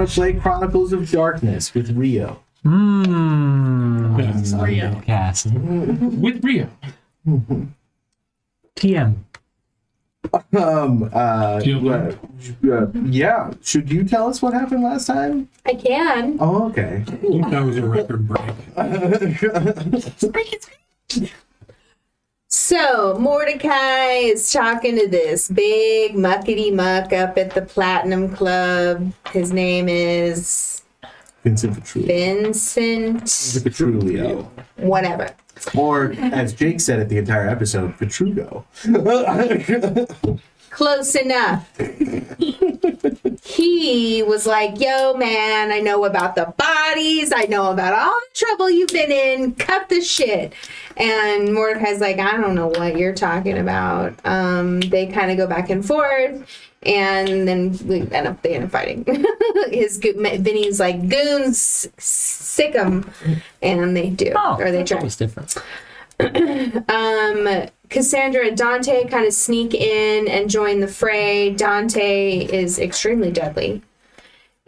want to play Chronicles of Darkness with Rio. Rio. Cast. With Rio. TM. Yeah. Should you tell us what happened last time? I can. Oh, okay. I think that was a record break. So Mordecai is talking to this big muckety muck up at the Platinum Club. His name is Vincent Petrulio. Vincent. Petrulio. Whatever. Or, as Jake said at the entire episode, Petrugo. Close enough. He was like, yo, man, I know about the bodies. I know about all the trouble you've been in. Cut the shit. And Mordecai's like, I don't know what you're talking about. They kind of go back and forth. And then they end up fighting. Vinny's like, goons, sick 'em. And they do. Or they try. That was different. Cassandra and Dante kind of sneak in and join the fray. Dante is extremely deadly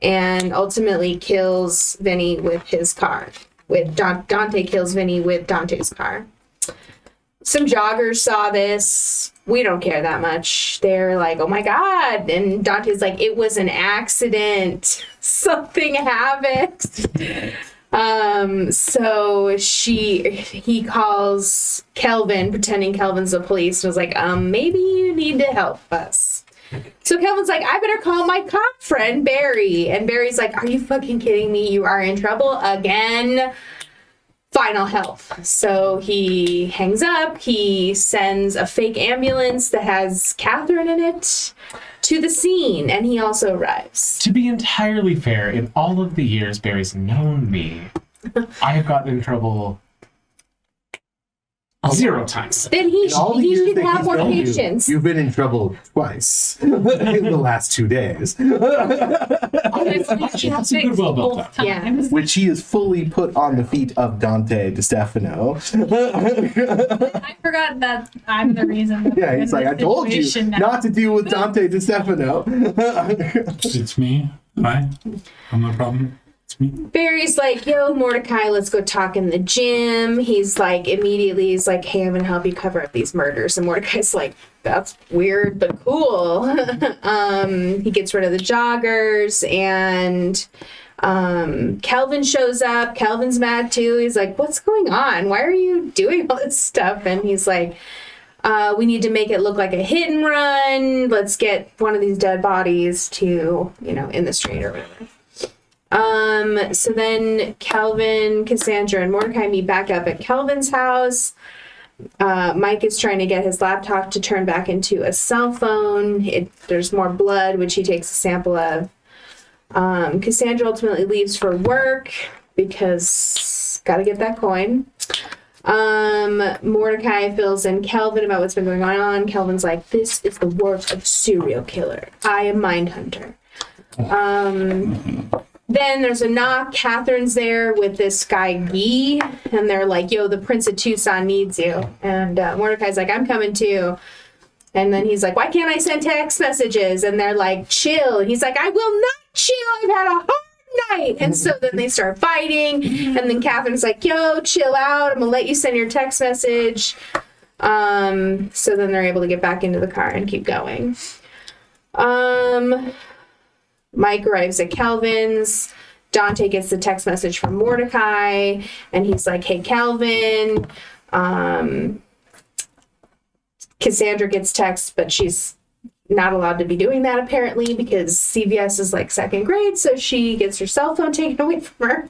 and ultimately kills Vinny with his car. Dante kills Vinny with Dante's car. Some joggers saw this. We don't care that much. They're like, oh my God. And Dante's like, it was an accident. Something happened. So he calls Kelvin, pretending Kelvin's the police, and was like, maybe you need to help us. So Kelvin's like, I better call my cop friend, Barry. And Barry's like, are you fucking kidding me? You are in trouble again. Final help. So he hangs up. He sends a fake ambulance that has Catherine in it to the scene, and he also arrives. To be entirely fair, in all of the years Barry's known me, I have gotten in trouble 0 times. Then he should have more patience. You've been in trouble twice in the last 2 days. That's a goodwill built up. Yeah. Which he is fully put on the feet of Dante DeStefano. I forgot that I'm the reason. That Yeah, he's like, I told you not to deal with Dante DeStefano. It's me. Hi. I'm no problem. It's me. Barry's like, yo, Mordecai, let's go talk in the gym. He's like, he's like, hey, I'm gonna help you cover up these murders. And Mordecai's like, that's weird, but cool. He gets rid of the joggers, and Kelvin shows up. Kelvin's mad too. He's like, what's going on? Why are you doing all this stuff? And he's like, we need to make it look like a hit and run. Let's get one of these dead bodies to, in the street or whatever. So then Kelvin, Cassandra, and Mordecai meet back up at Kelvin's house. Mike is trying to get his laptop to turn back into a cell phone. There's more blood, which he takes a sample of. Cassandra ultimately leaves for work because gotta get that coin. Mordecai fills in Kelvin about what's been going on. Kelvin's like, this is the work of a serial killer. I am Mindhunter. Then there's a knock. Catherine's there with this guy, Guy, and they're like, yo, the Prince of Tucson needs you. And Mordecai's like, I'm coming too. And then he's like, why can't I send text messages? And they're like, chill. And he's like, I will not chill. I've had a hard night. And so then they start fighting. And then Catherine's like, yo, chill out. I'm going to let you send your text message. So then they're able to get back into the car and keep going. Mike arrives at Kelvin's. Dante gets the text message from Mordecai, and he's like, hey, Kelvin. Cassandra gets text, but she's not allowed to be doing that apparently because CVS is like 2nd grade, so she gets her cell phone taken away from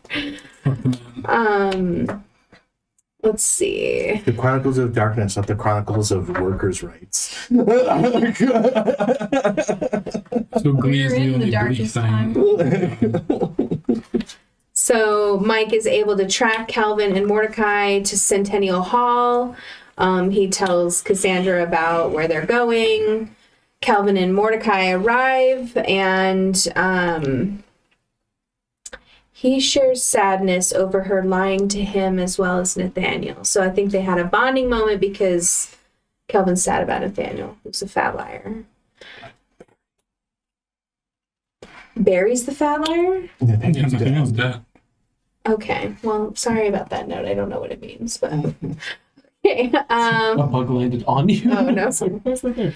her. Let's see. The Chronicles of Darkness, not the Chronicles of Workers' Rights. So Glee is We're the in the only Glee darkest thing. So Mike is able to track Kelvin and Mordecai to Centennial Hall. He tells Cassandra about where they're going. Kelvin and Mordecai arrive, and he shares sadness over her lying to him as well as Nathaniel. So I think they had a bonding moment because Kelvin's sad about Nathaniel, who's a fat liar. Barry's the fat liar? I think Yeah, he's nothing else dead. dead. Okay. Well, sorry about that note. I don't know what it means, but okay. A bug landed on you. Oh, no. It's like, where's the there?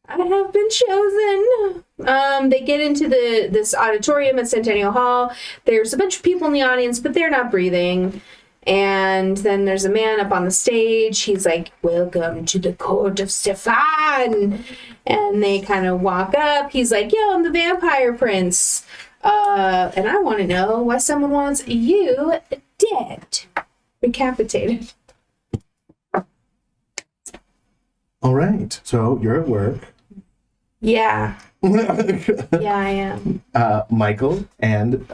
I have been chosen. They get into this auditorium at Centennial Hall. There's a bunch of people in the audience, but they're not breathing. And then there's a man up on the stage. He's like, "Welcome to the court of Stefan." And they kind of walk up. He's like, "Yo, I'm the vampire prince. And I want to know why someone wants you dead. Decapitated." All right. So you're at work. Yeah. Yeah, I am. Michael and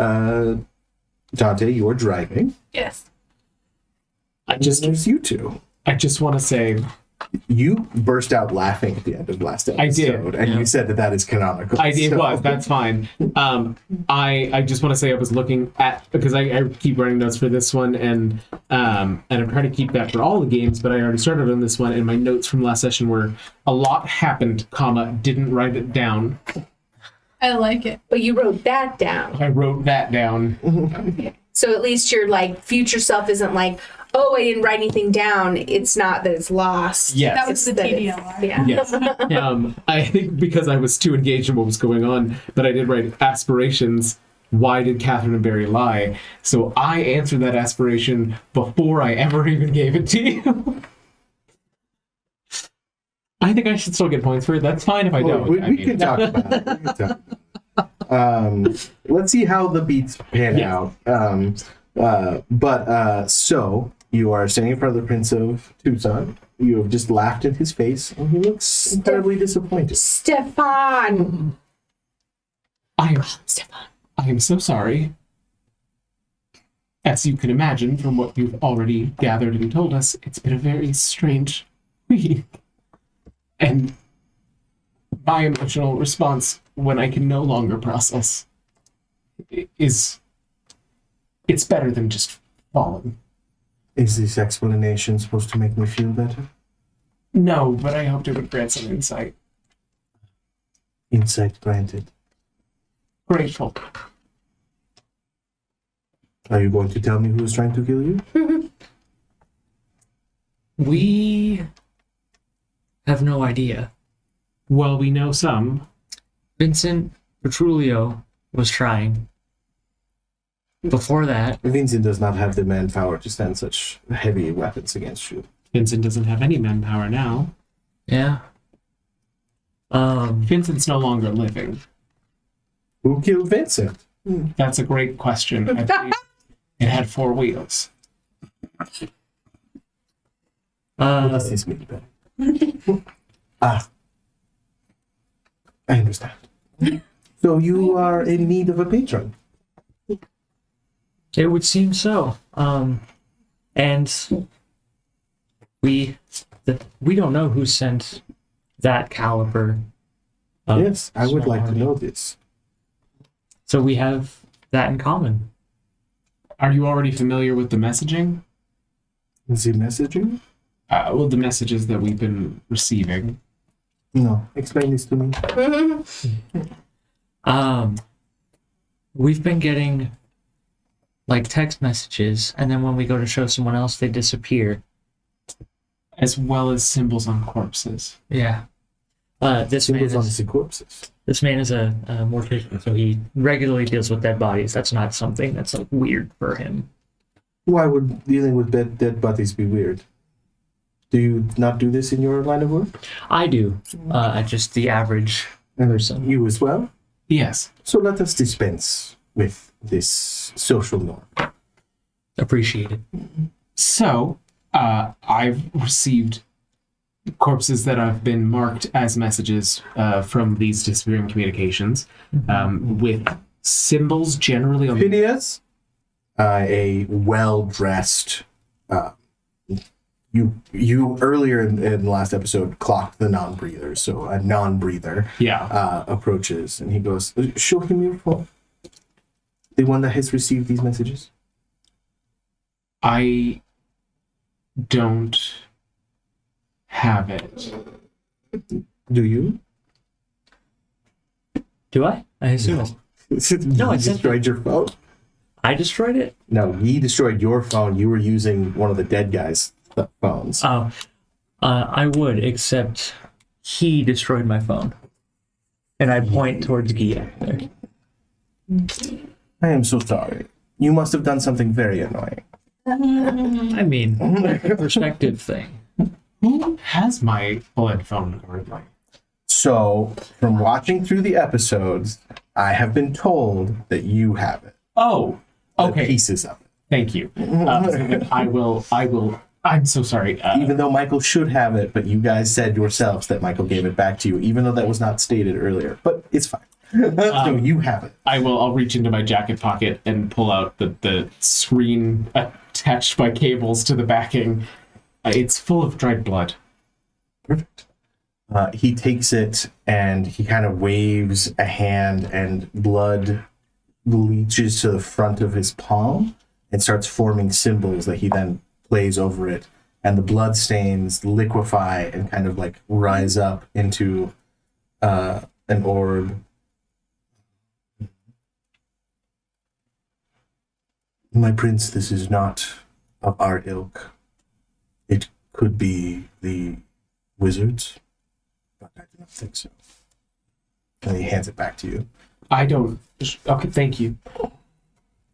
Dante, you're driving. Yes. I just There's you two. want to say You burst out laughing at the end of last episode. I did. And you said that is canonical. it so- was. That's fine. I just want to say I was looking at, because I keep writing notes for this one, and I'm trying to keep that for all the games, but I already started on this one, and my notes from last session were a lot happened, didn't write it down. I like it. But you wrote that down. I wrote that down. So at least your like future self isn't like, oh, I didn't write anything down. It's not that it's lost. Yes. That was the It's that it's- TDLR. Yeah. Yes. I think because I was too engaged in what was going on, but I did write aspirations. Why did Catherine and Barry lie? So I answered that aspiration before I ever even gave it to you. I think I should still get points for it. That's fine if I Well, don't. we I mean, can talk about it. We can talk about it. Let's see how the beats pan Yes. out. So you are standing in front of the Prince of Tucson. You have just laughed in his face, and he looks incredibly disappointed. Stefan. I am so sorry. As you can imagine from what you've already gathered and told us, it's been a very strange week. And my emotional response when I can no longer process is it's better than just falling. Is this explanation supposed to make me feel better? No, but I hoped it would grant some insight. Insight granted. Grateful. Are you going to tell me who is trying to kill you? We have no idea. Well, we know some. Vincent Petrulio was trying. Before that, Vincent does not have the manpower to stand such heavy weapons against you. Vincent doesn't have any manpower now. yeah. Vincent's no longer living. Who killed Vincent? That's a great question. I believe it had 4 wheels. This is me, better. I understand. So you are in need of a patron. It would seem so. And we don't know who sent that caliber. of Yes, I would small like to army. know this. So we have that in common. Are you already familiar with the messaging? The messaging? Well, the messages that we've been receiving. No. Explain this to me. We've been getting like text messages, and then when we go to show someone else, they disappear. As well as symbols on corpses. Yeah. This man Symbols on is the corpses. this man is a mortician, so he regularly deals with dead bodies. That's not something that's like weird for him. Why would dealing with dead bodies be weird? Do you not do this in your line of work? I do. Just the average And person. you as well? Yes. So let us dispense with this social norm. Appreciate it. So, I've received corpses that have been marked as messages from these disappearing communications with symbols generally on Phineas, a well-dressed, you earlier in the last episode clocked the non-breather, so a non-breather Yeah. approaches and he goes, show him your phone. The one that has received these messages. I don't have it. Do you? Do I? I assume. No, you it's destroyed your phone? I destroyed it. No, he destroyed your phone. You were using one of the dead guy's phones. Oh, I would, except he destroyed my phone. And I point towards Gia there. I am so sorry. You must have done something very annoying. I mean, perspective thing. Who has my bullet phone currently? So, from watching through the episodes, I have been told that you have it. Oh, The okay. pieces of it. Thank you. So then I will. I'm so sorry. Even though Michael should have it, but you guys said yourselves that Michael gave it back to you, even though that was not stated earlier. But it's fine. So you have it. I'll reach into my jacket pocket and pull out the screen attached by cables to the backing. It's full of dried blood. Perfect. He takes it and he kind of waves a hand, and blood leaches to the front of his palm and starts forming symbols that he then plays over it. And the blood stains liquefy and kind of like rise up into an orb. My prince, this is not of our ilk. It could be the wizards, but I do not think so. And he hands it back to you. I don't. Okay, thank you.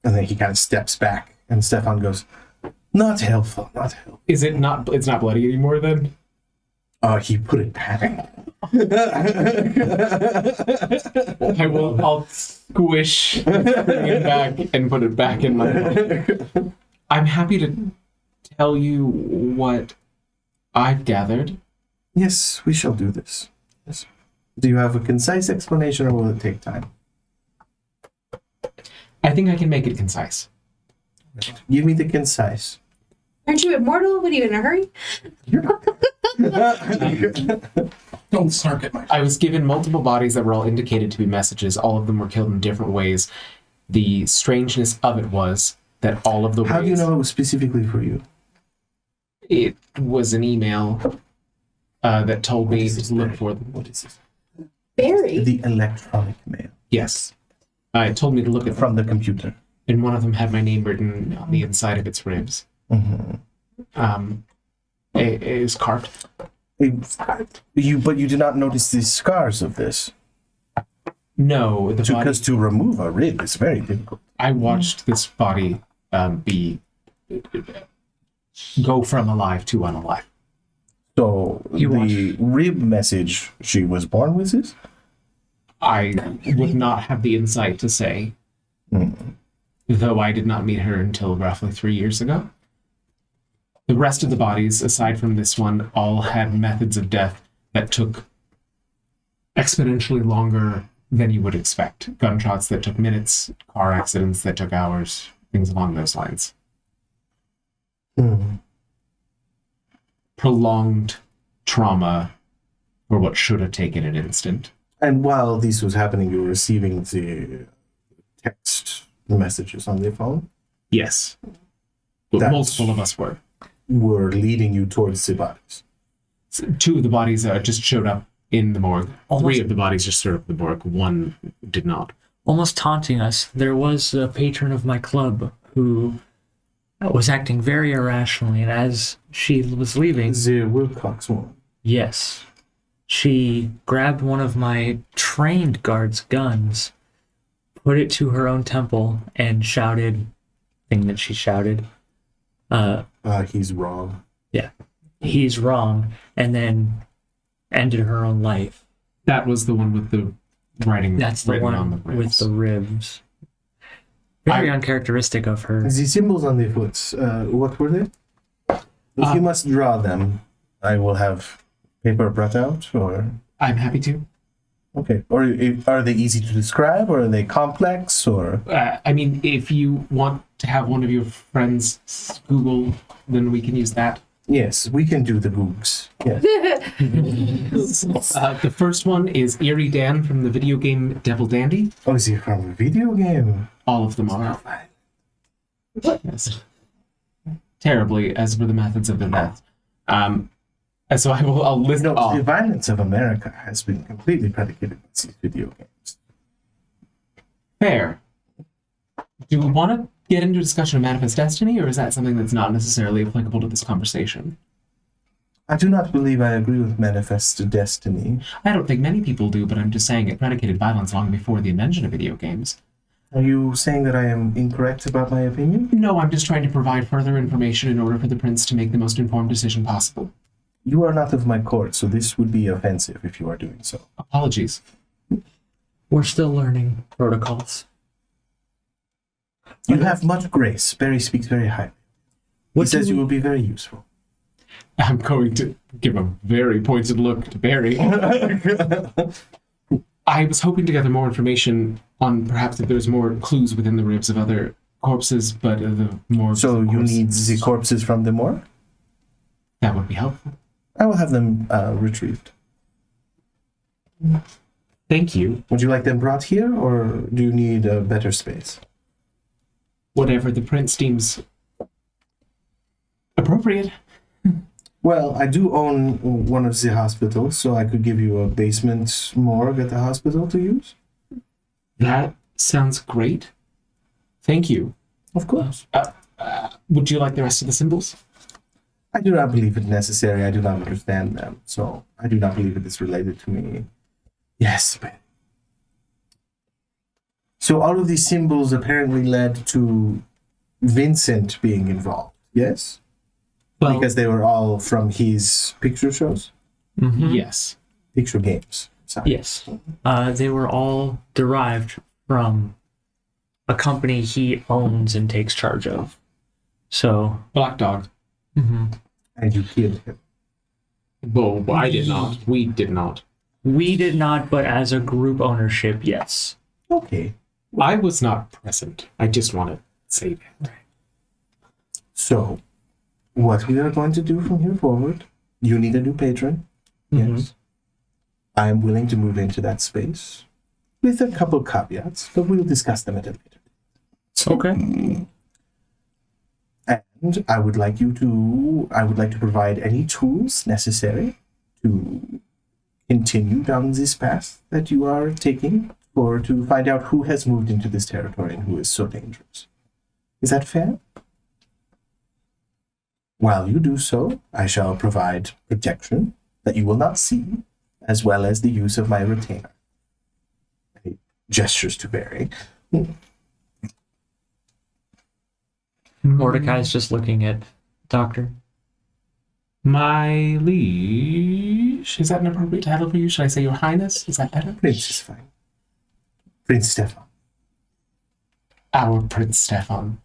And then he kind of steps back, and Stefan goes, not helpful, not helpful. Is it not? It's not bloody anymore then. He put it back. I'll squish, bring it back, and put it back in my phone. I'm happy to tell you what I've gathered. Yes, we shall do this. Yes. Do you have a concise explanation, or will it take time? I think I can make it concise. Give me the concise. Aren't you immortal? What are you in a hurry? Don't snark at my. I was given multiple bodies that were all indicated to be messages. All of them were killed in different ways. The strangeness of it was that all of the How ways... do you know it was specifically for you? It was an email that told What me is this, to look Barry? for them. What is this? Barry. The electronic mail Yes. It told me to look at them, from the computer. and one of them had my name written on the inside of its ribs. Mm-hmm. It is carved. But you did not notice the scars of this. No, the body... Because to remove a rib is very difficult. I watched this body go from alive to unalive. So You the rib message she was born with is? I would not have the insight to say, though I did not meet her until roughly 3 years ago. The rest of the bodies, aside from this one, all had methods of death that took exponentially longer than you would expect. Gunshots that took minutes, car accidents that took hours, things along those lines. Prolonged trauma for what should have taken an instant. And while this was happening, you were receiving the text messages on the phone? Yes. But That's- multiple of us were. Were leading you towards the bodies. Two of the bodies just showed up in the morgue. Almost- 3 of the bodies just showed up in the morgue. 1 did not. Almost taunting us, there was a patron of my club who was acting very irrationally, and as she was leaving, The Wilcox one. yes, she grabbed one of my trained guards' guns, put it to her own temple, and shouted, thing that she shouted, He's wrong. he's wrong, and then ended her own life. That was the one with the writing That's the written on the one ribs. with the ribs. Very uncharacteristic of her. The symbols on the foots, what were they? If you must draw them, I will have paper brought out, or... I'm happy to. Okay. Or are they easy to describe, or are they complex, or... I mean, if you want to have one of your friends Google, then we can use that. Yes, we can do the googs. Yes. The first one is Eerie Dan from the video game Devil Dandy. Oh, is he from a video game? All of them are. Yes. Terribly, as for the methods of the death. So I'll list No, off. the violence of America has been completely predicated on these video games. Fair. Do we want to get into a discussion of Manifest Destiny, or is that something that's not necessarily applicable to this conversation? I do not believe I agree with Manifest Destiny. I don't think many people do, but I'm just saying it predicated violence long before the invention of video games. Are you saying that I am incorrect about my opinion? No, I'm just trying to provide further information in order for the prince to make the most informed decision possible. You are not of my court, so this would be offensive if you are doing so. Apologies. We're still learning protocols. You have much grace. Barry speaks very highly. He What do says you we- will be very useful. I'm going to give a very pointed look to Barry. I was hoping to gather more information on perhaps if there's more clues within the ribs of other corpses, but the more... So you need the corpses from the morgue? That would be helpful. I will have them retrieved. Thank you. Would you like them brought here, or do you need a better space? Whatever the prince deems appropriate. Well, I do own one of the hospitals, so I could give you a basement morgue at the hospital to use. That sounds great. Thank you. Of course. Would you like the rest of the symbols? I do not believe it necessary. I do not understand them, so I do not believe it is related to me. Yes, but... So all of these symbols apparently led to Vincent being involved, yes? Well, Because they were all from his picture shows? Mhm. yes. Picture games. Sorry. Yes. They were all derived from a company he owns and takes charge of. So, Black Dog. mhm. And you killed him. Well, I did not. We did not. We did not, but as a group ownership, yes. Okay. I was not present. I just want to say that. So, what we are going to do from here forward, you need a new patron. Mhm. Yes. I am willing to move into that space with a couple caveats, but we'll discuss them at a later date. Okay. And I would like to provide any tools necessary to continue down this path that you are taking, or to find out who has moved into this territory and who is so dangerous. Is that fair? While you do so, I shall provide protection that you will not see, as well as the use of my retainer. He gestures to Barry. Mordecai's just looking at Doctor. My liege. Is that an appropriate title for you? Should I say Your Highness? Is that better? Prince is fine. Prince Stefan. Our Prince Stefan.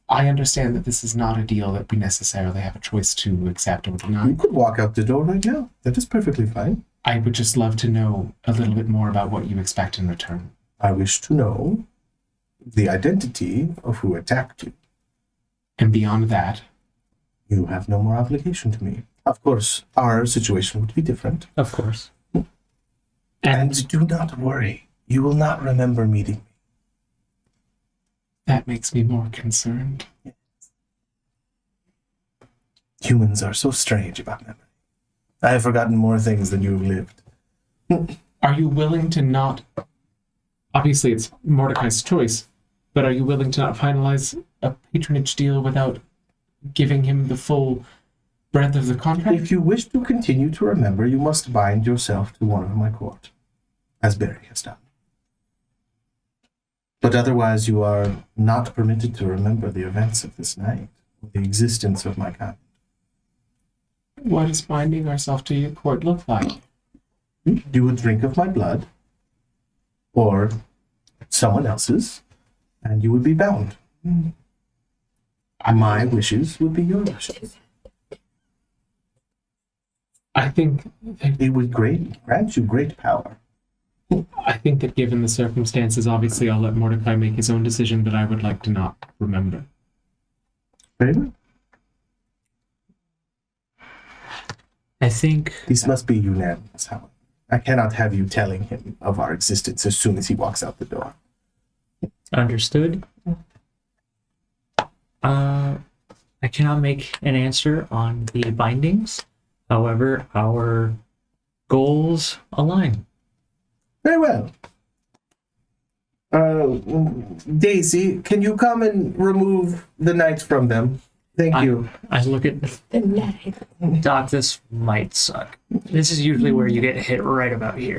I understand that this is not a deal that we necessarily have a choice to accept or You deny. could walk out the door right now. That is perfectly fine. I would just love to know a little bit more about what you expect in return. I wish to know the identity of who attacked you. And beyond that, You have no more obligation to me. Of course, our situation would be different. Of course. And do not worry. You will not remember meeting me. that makes me more concerned. Humans are so strange about memory. I have forgotten more things than you have lived. Are you willing to not... Obviously, it's Mordecai's choice, but are you willing to not finalize a patronage deal without giving him the full breadth of the contract? If you wish to continue to remember, you must bind yourself to one of my court, as Barry has done. But otherwise, you are not permitted to remember the events of this night, or the existence of my kind. What does binding ourselves to your court look like? You would drink of my blood, or someone else's, and you would be bound. My wishes would be your wishes. I think It would grant you great power. that given the circumstances, obviously I'll let Mordecai make his own decision, but I would like to not remember. Very well. I think This must be unanimous, however. I cannot have you telling him of our existence as soon as he walks out the door. understood. I cannot make an answer on the bindings. However, our goals align. Very well. Daisy, can you come and remove the knights from them? Thank you. I look at The night. Doc. This might suck. This is usually where you get hit right about here.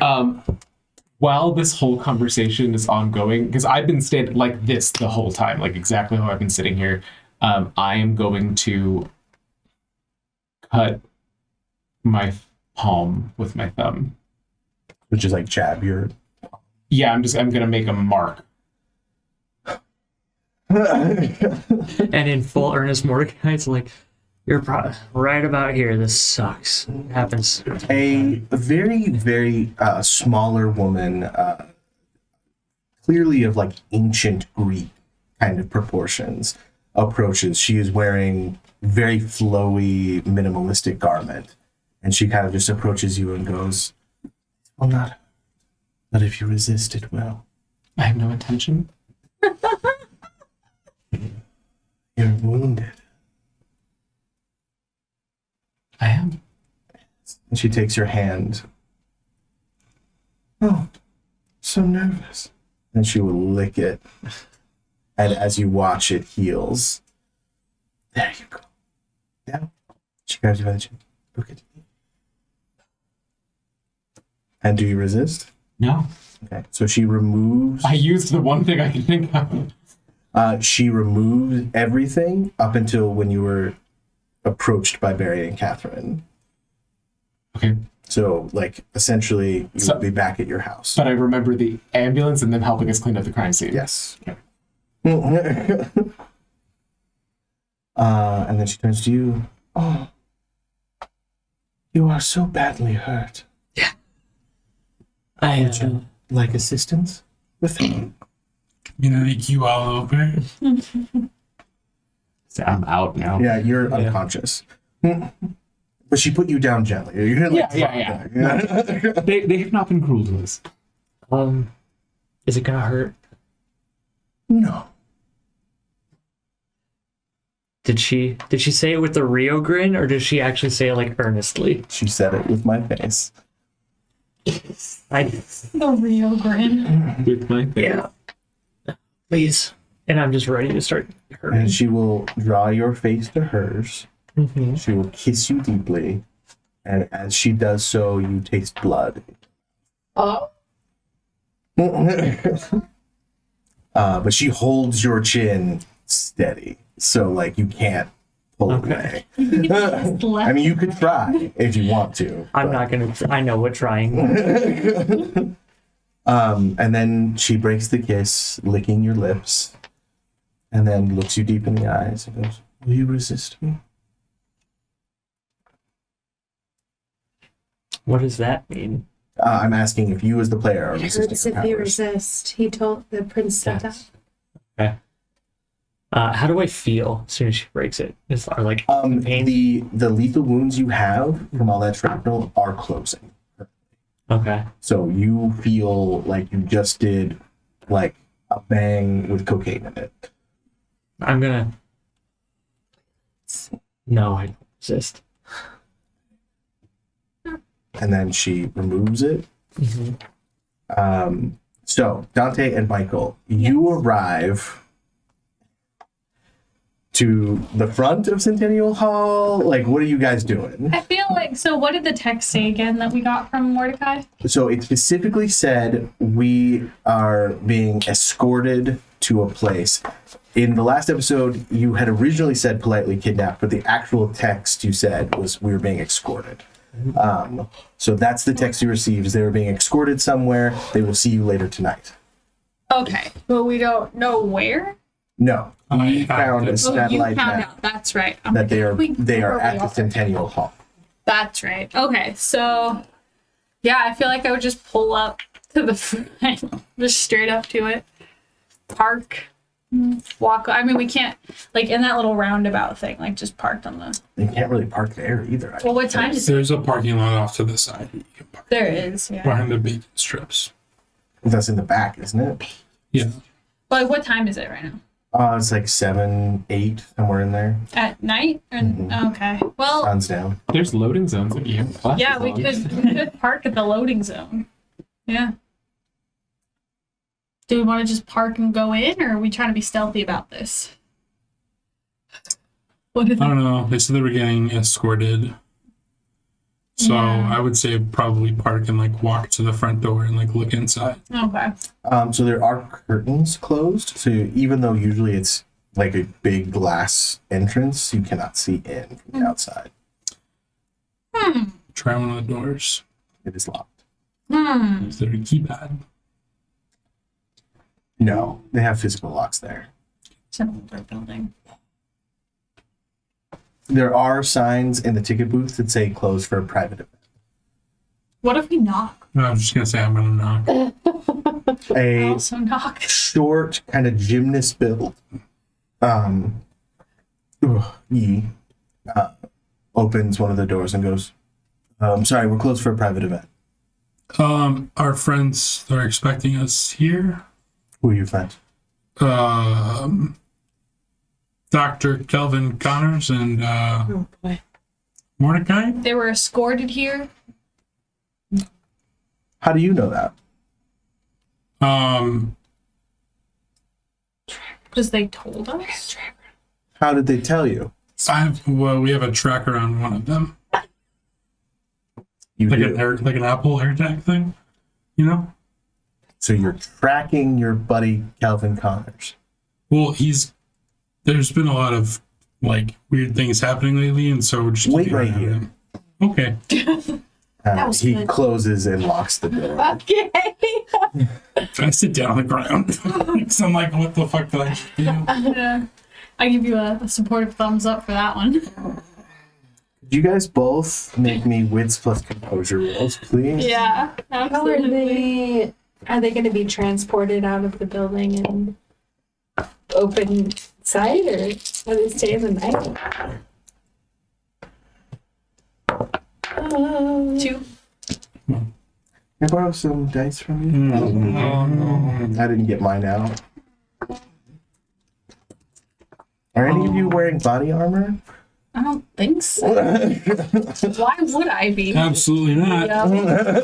While this whole conversation is ongoing, because I've been standing like this the whole time, like exactly how I've been sitting here, I am going to cut my palm with my thumb. Which is like jab your. Yeah, I'm gonna make a mark. And in full earnest, Mordecai's like, "You're right about here. This sucks. It happens." A very, very smaller woman, clearly of like ancient Greek kind of proportions, approaches. She is wearing very flowy, minimalistic garment. And she kind of just approaches you and goes, "Well, not. But if you resist, it will. I have no intention. You're wounded." I am. And she takes your hand. "Oh, so nervous." And she will lick it. And as you watch, it heals. There you go. Now, she grabs you by the chin. Look at me. And do you resist? No. Okay. So she removes. I used the one thing I can think of. She removes everything up until when you were approached by Barry and Catherine. Okay. So, like, essentially, you will be back at your house. But I remember the ambulance and them helping us clean up the crime scene. Yes. Okay. And then she turns to you. "Oh, you are so badly hurt. I Would you like assistance with it?" Like you all over. So I'm out now. Yeah, you're unconscious. But she put you down gently. You didn't like Yeah. drop back. They have not been cruel to us. Is it gonna hurt? No. Did she say it with the Rio grin, or did she actually say it like earnestly? She said it with my face. The real grin. With my Yeah. Please. And I'm just ready to start And hurting. she will draw your face to hers. Mm-hmm. She will kiss you deeply. And as she does so, you taste blood. Oh. But she holds your chin steady. So, like, you can't pull Okay. away. I mean, you could try if you want to. I'm not gonna. I know what trying. And then she breaks the kiss, licking your lips, and then looks you deep in the eyes and goes, "Will you resist me?" What does that mean? I'm asking if you, as the player, are resisting Hurts her if you powers. resist. He told the prince said that. Yes. Okay. How do I feel as soon as she breaks it? Are like pain? The lethal wounds you have from all that shrapnel are closing. Okay. So you feel like you just did like a bang with cocaine in it. I'm gonna. No, I don't resist. And then she removes it. Mm-hmm. So Dante and Michael, you arrive to the front of Centennial Hall. Like, what are you guys doing? I feel like, so what did the text say again that we got from Mordecai? So it specifically said we are being escorted to a place. In the last episode, you had originally said politely kidnapped, but the actual text you said was we were being escorted. So that's the text you received, is they were being escorted somewhere. They will see you later tonight. Okay, but we don't know where. No, we I found a found Oh, you satellite found map out. That's right. I'm that like, they are where at we the are. Centennial Hall. That's right. Okay, so yeah, I feel like I would just pull up to the front, just straight up to it, park, walk. I mean, we can't like in that little roundabout thing, like just parked on the. You can't really park there either. I Well, what think. time is it? There's a parking lot off to the side that you can park There is. Yeah. behind the bacon strips. That's in the back, isn't it? Yeah. But like, what time is it right now? It's like 7, 8, somewhere in there. At night? Or, Okay. Well, Sun's down. There's loading zones if you have classes yeah, we on. could park at the loading zone. Yeah. Do we want to just park and go in, or are we trying to be stealthy about this? What do you I think? don't know. They said they were getting escorted. So Yeah. I would say probably park and like walk to the front door and like look inside. Okay. So there are curtains closed. So even though usually it's like a big glass entrance, you cannot see in from the outside. Try one of the doors. It is locked. Is there a keypad? No, they have physical locks there. It's an older building. There are signs in the ticket booth that say closed for a private event. What if we knock? No, I'm just gonna say I'm gonna knock. A Also knock. short kind of gymnast build he opens one of the doors and goes, sorry, we're closed for a private event. Our friends are expecting us here. Who are your friends? Dr. Kelvin Connors and Oh boy. Mordecai. They were escorted here. How do you know that? Because they told us. How did they tell you? We have a tracker on one of them, You like do. like an Apple AirTag thing, you know. So you're tracking your buddy Calvin Connors. Well, there's been a lot of like weird things happening lately, and so we're just Wait keeping an right eye on here. him. Okay. was He good. closes and locks the door. Okay. I sit down on the ground. So I'm like, what the fuck did I just do? Yeah. I give you a supportive thumbs up for that one. You guys both make me wits plus composure rolls, please. Yeah, How are absolutely. they going to be transported out of the building and open site, or are they stay in the night? Two. Can I borrow some dice from you? Oh, no. I didn't get mine out. Are any of you wearing body armor? I don't think so. Why would I be? Absolutely not. Yeah.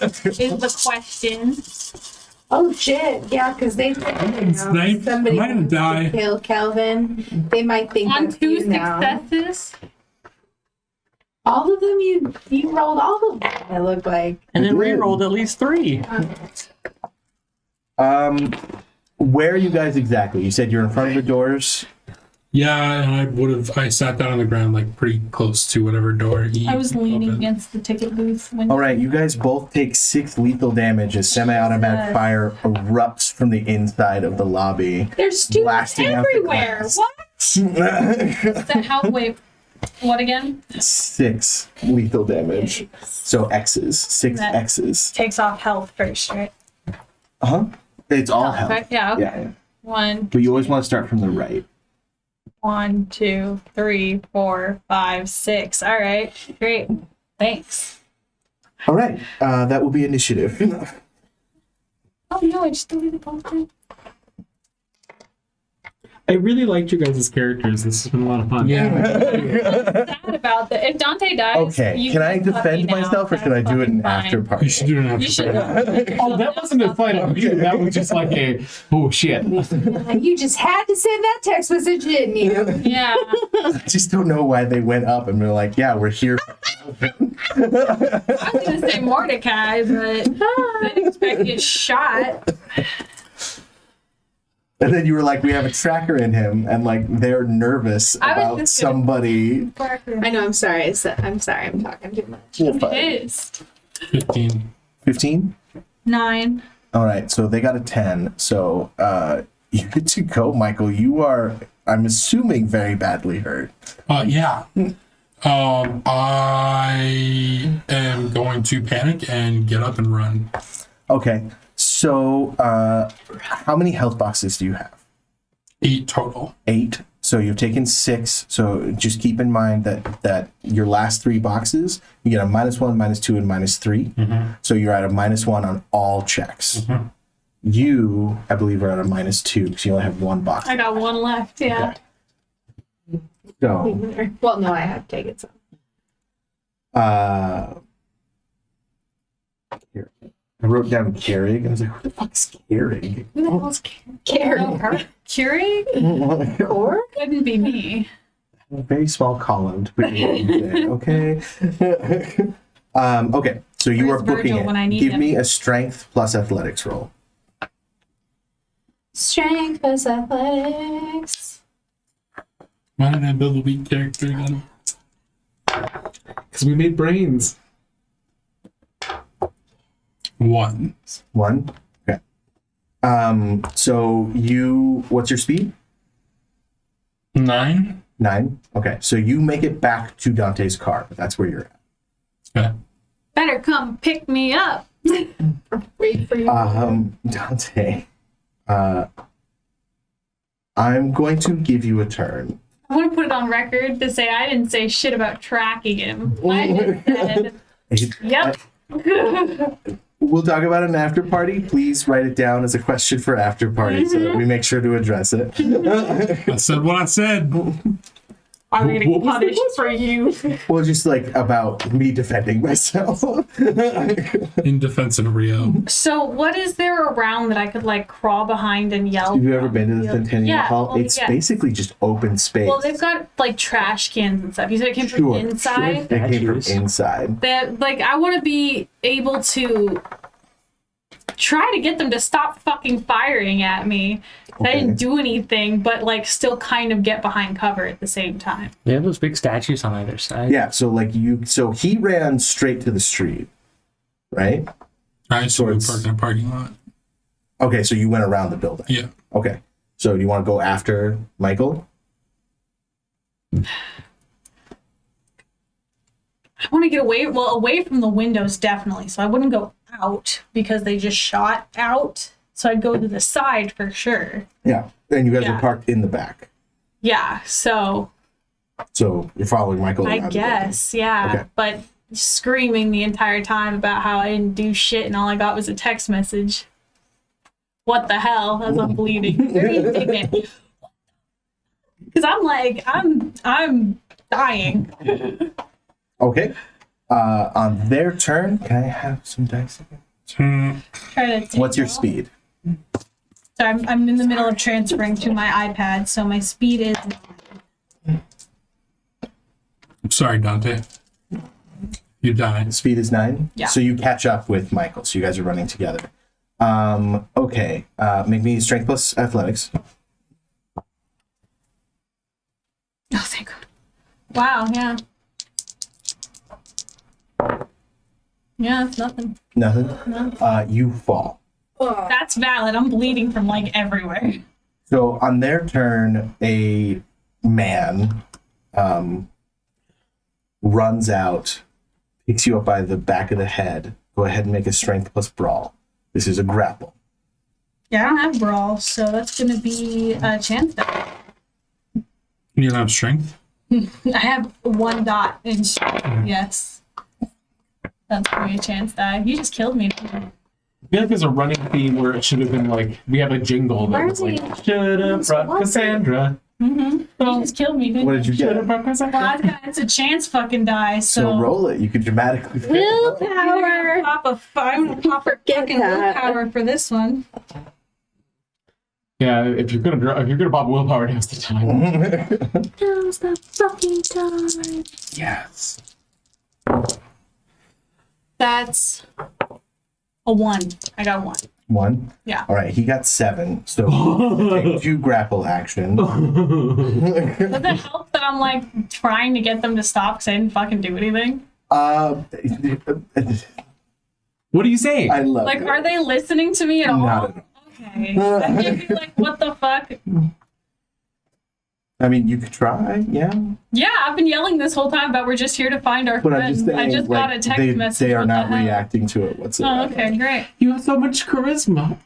Is the question. Oh shit! Yeah, because they think Snipe. somebody I'm gonna wants to die. kill Kelvin. They might think On that's 2 you now. successes. All of them, you rolled all of them. It looked like. And then You did. re-rolled at least 3. Where are you guys exactly? You said you're in front of the doors. Yeah, and I sat down on the ground like pretty close to whatever door he I was leaning opened. against the ticket booth when. All right, you guys both take 6 lethal damage as semi-automatic Jesus. fire erupts from the inside of the lobby. There's students Blasting out the everywhere. glass. What? Is that how? Wait. What again? 6 lethal damage. So X's. 6 That- X's. Takes off health first, right? Uh-huh. It's all Okay, health. yeah. Okay. Yeah, yeah. 1, But you always want to start from the right. 1, 2, 3, 4, 5, 6. All right. Great. Thanks. All right, that will be initiative. Oh no! I just deleted the whole thing. I really liked your guys' characters. This has been a lot of fun. Sad about that. If Dante dies, Okay, you can I can fuck me defend now. myself or should I do it in That's after fucking party? You should do it after. You should. Oh, that wasn't a fight on you. That was just like a, oh shit. You just had to send that text message, didn't you? Yeah. I just don't know why they went up and were like, yeah, we're here. I was gonna say Mordecai, but I didn't expect to get shot. And then you were like, we have a tracker in him, and like they're nervous I was about just gonna- somebody. I know. I'm sorry. I'm sorry. I'm talking too much. You're fine. Pissed. 15. 15? 9. All right, so they got a 10. So you get to go, Michael. You are, I'm assuming, very badly hurt. Yeah. I am going to panic and get up and run. Okay, so how many health boxes do you have? 8 total. 8. So you've taken 6. So just keep in mind that your last 3 boxes, you get a -1, -2, and -3. So you're at a -1 on all checks. You, I believe, are at a -2 because you only have 1 box. I got 1 left. Yeah. So, Well, no, I have taken some. here. I wrote down Carrig. I was like, who the fuck's Carrig? Who the hell's Carrie. Curie? Or Wouldn't be me. A very small column to put your name there, okay? Okay, so you Where's are booking Virgil it. when I need Give him? me a strength plus athletics roll. strength plus athletics. Why did I build a weak character again? Because we made brains. 1. 1? Okay. So what's your speed? 9. 9? Okay, so you make it back to Dante's car, but that's where you're at. Okay. Better come pick me up. Wait for you. Dante, I'm going to give you a turn. I want to put it on record to say I didn't say shit about tracking him. I just said, yep. We'll talk about an after party. Please write it down as a question for after party so that we make sure to address it. I said what I said. I'm What getting was the punished for you. Well, just like about me defending myself. In defense of Rio. So what is there around that I could like crawl behind and yell? Have you ever been to the Centennial Yeah, Hall? well, It's yeah. basically just open space. Well, they've got like trash cans and stuff. You said it came from inside. It came from Statues. inside. That like I want to be able to try to get them to stop fucking firing at me. I Okay. didn't do anything, but like still kind of get behind cover at the same time. They have those big statues on either side. Yeah, so he ran straight to the street, right? I saw him Towards- parked in a parking lot. Okay, so you went around the building. Yeah. Okay. So you want to go after Michael? I want to get away from the windows definitely. So I wouldn't go out because they just shot out. So I'd go to the side for sure. Yeah. And you guys Yeah. are parked in the back. Yeah, so So you're following Michael I around the building. guess, yeah. Okay. But screaming the entire time about how I didn't do shit and all I got was a text message. What the hell? As I'm bleeding. Very indignant. Because I'm like, I'm dying. Okay. On their turn, can I have some dice again? Try to take What's your off. speed? So I'm in the middle of transferring to my iPad, so my speed is I'm sorry, Dante. You died. Speed is 9? Yeah. So you catch up with Michael. So you guys are running together. Okay. Make me strength plus athletics. oh thank God. Wow, yeah. Yeah, it's nothing. Nothing. No. You fall. That's valid. I'm bleeding from like everywhere. So on their turn, a man runs out, picks you up by the back of the head. Go ahead and make a strength plus brawl. This is a grapple. Yeah, I don't have brawl, so that's gonna be a chance die. You don't have strength? I have 1 dot in strength, yes. That's gonna be a chance die. You just killed me. I feel like there's a running theme where it should have been like, we have a jingle that was like, should have brought Cassandra. You just killed me, didn't What you? did you Should have get? brought Cassandra. It's a chance fucking die, So so. roll it. You can dramatically. Willpower. I'm gonna pop a Forget fucking that. willpower for this one. Yeah, if you're gonna pop willpower, now's the time. Now's the fucking time. Yes. That's a 1. I got 1. 1. Yeah. All right. He got 7. So take 2 grapple action. Does it help that I'm like trying to get them to stop because I didn't fucking do anything? I What are you saying? love Like, it. are they listening to me at all? Not at all. Okay. Then they'd be like, what the fuck? I mean, you could try. Yeah. Yeah, I've been yelling this whole time about we're just here to find our But friend. I'm just saying, I just got a text message. they are what not the hell? reacting to it whatsoever. Oh, okay, great. You have so much charisma.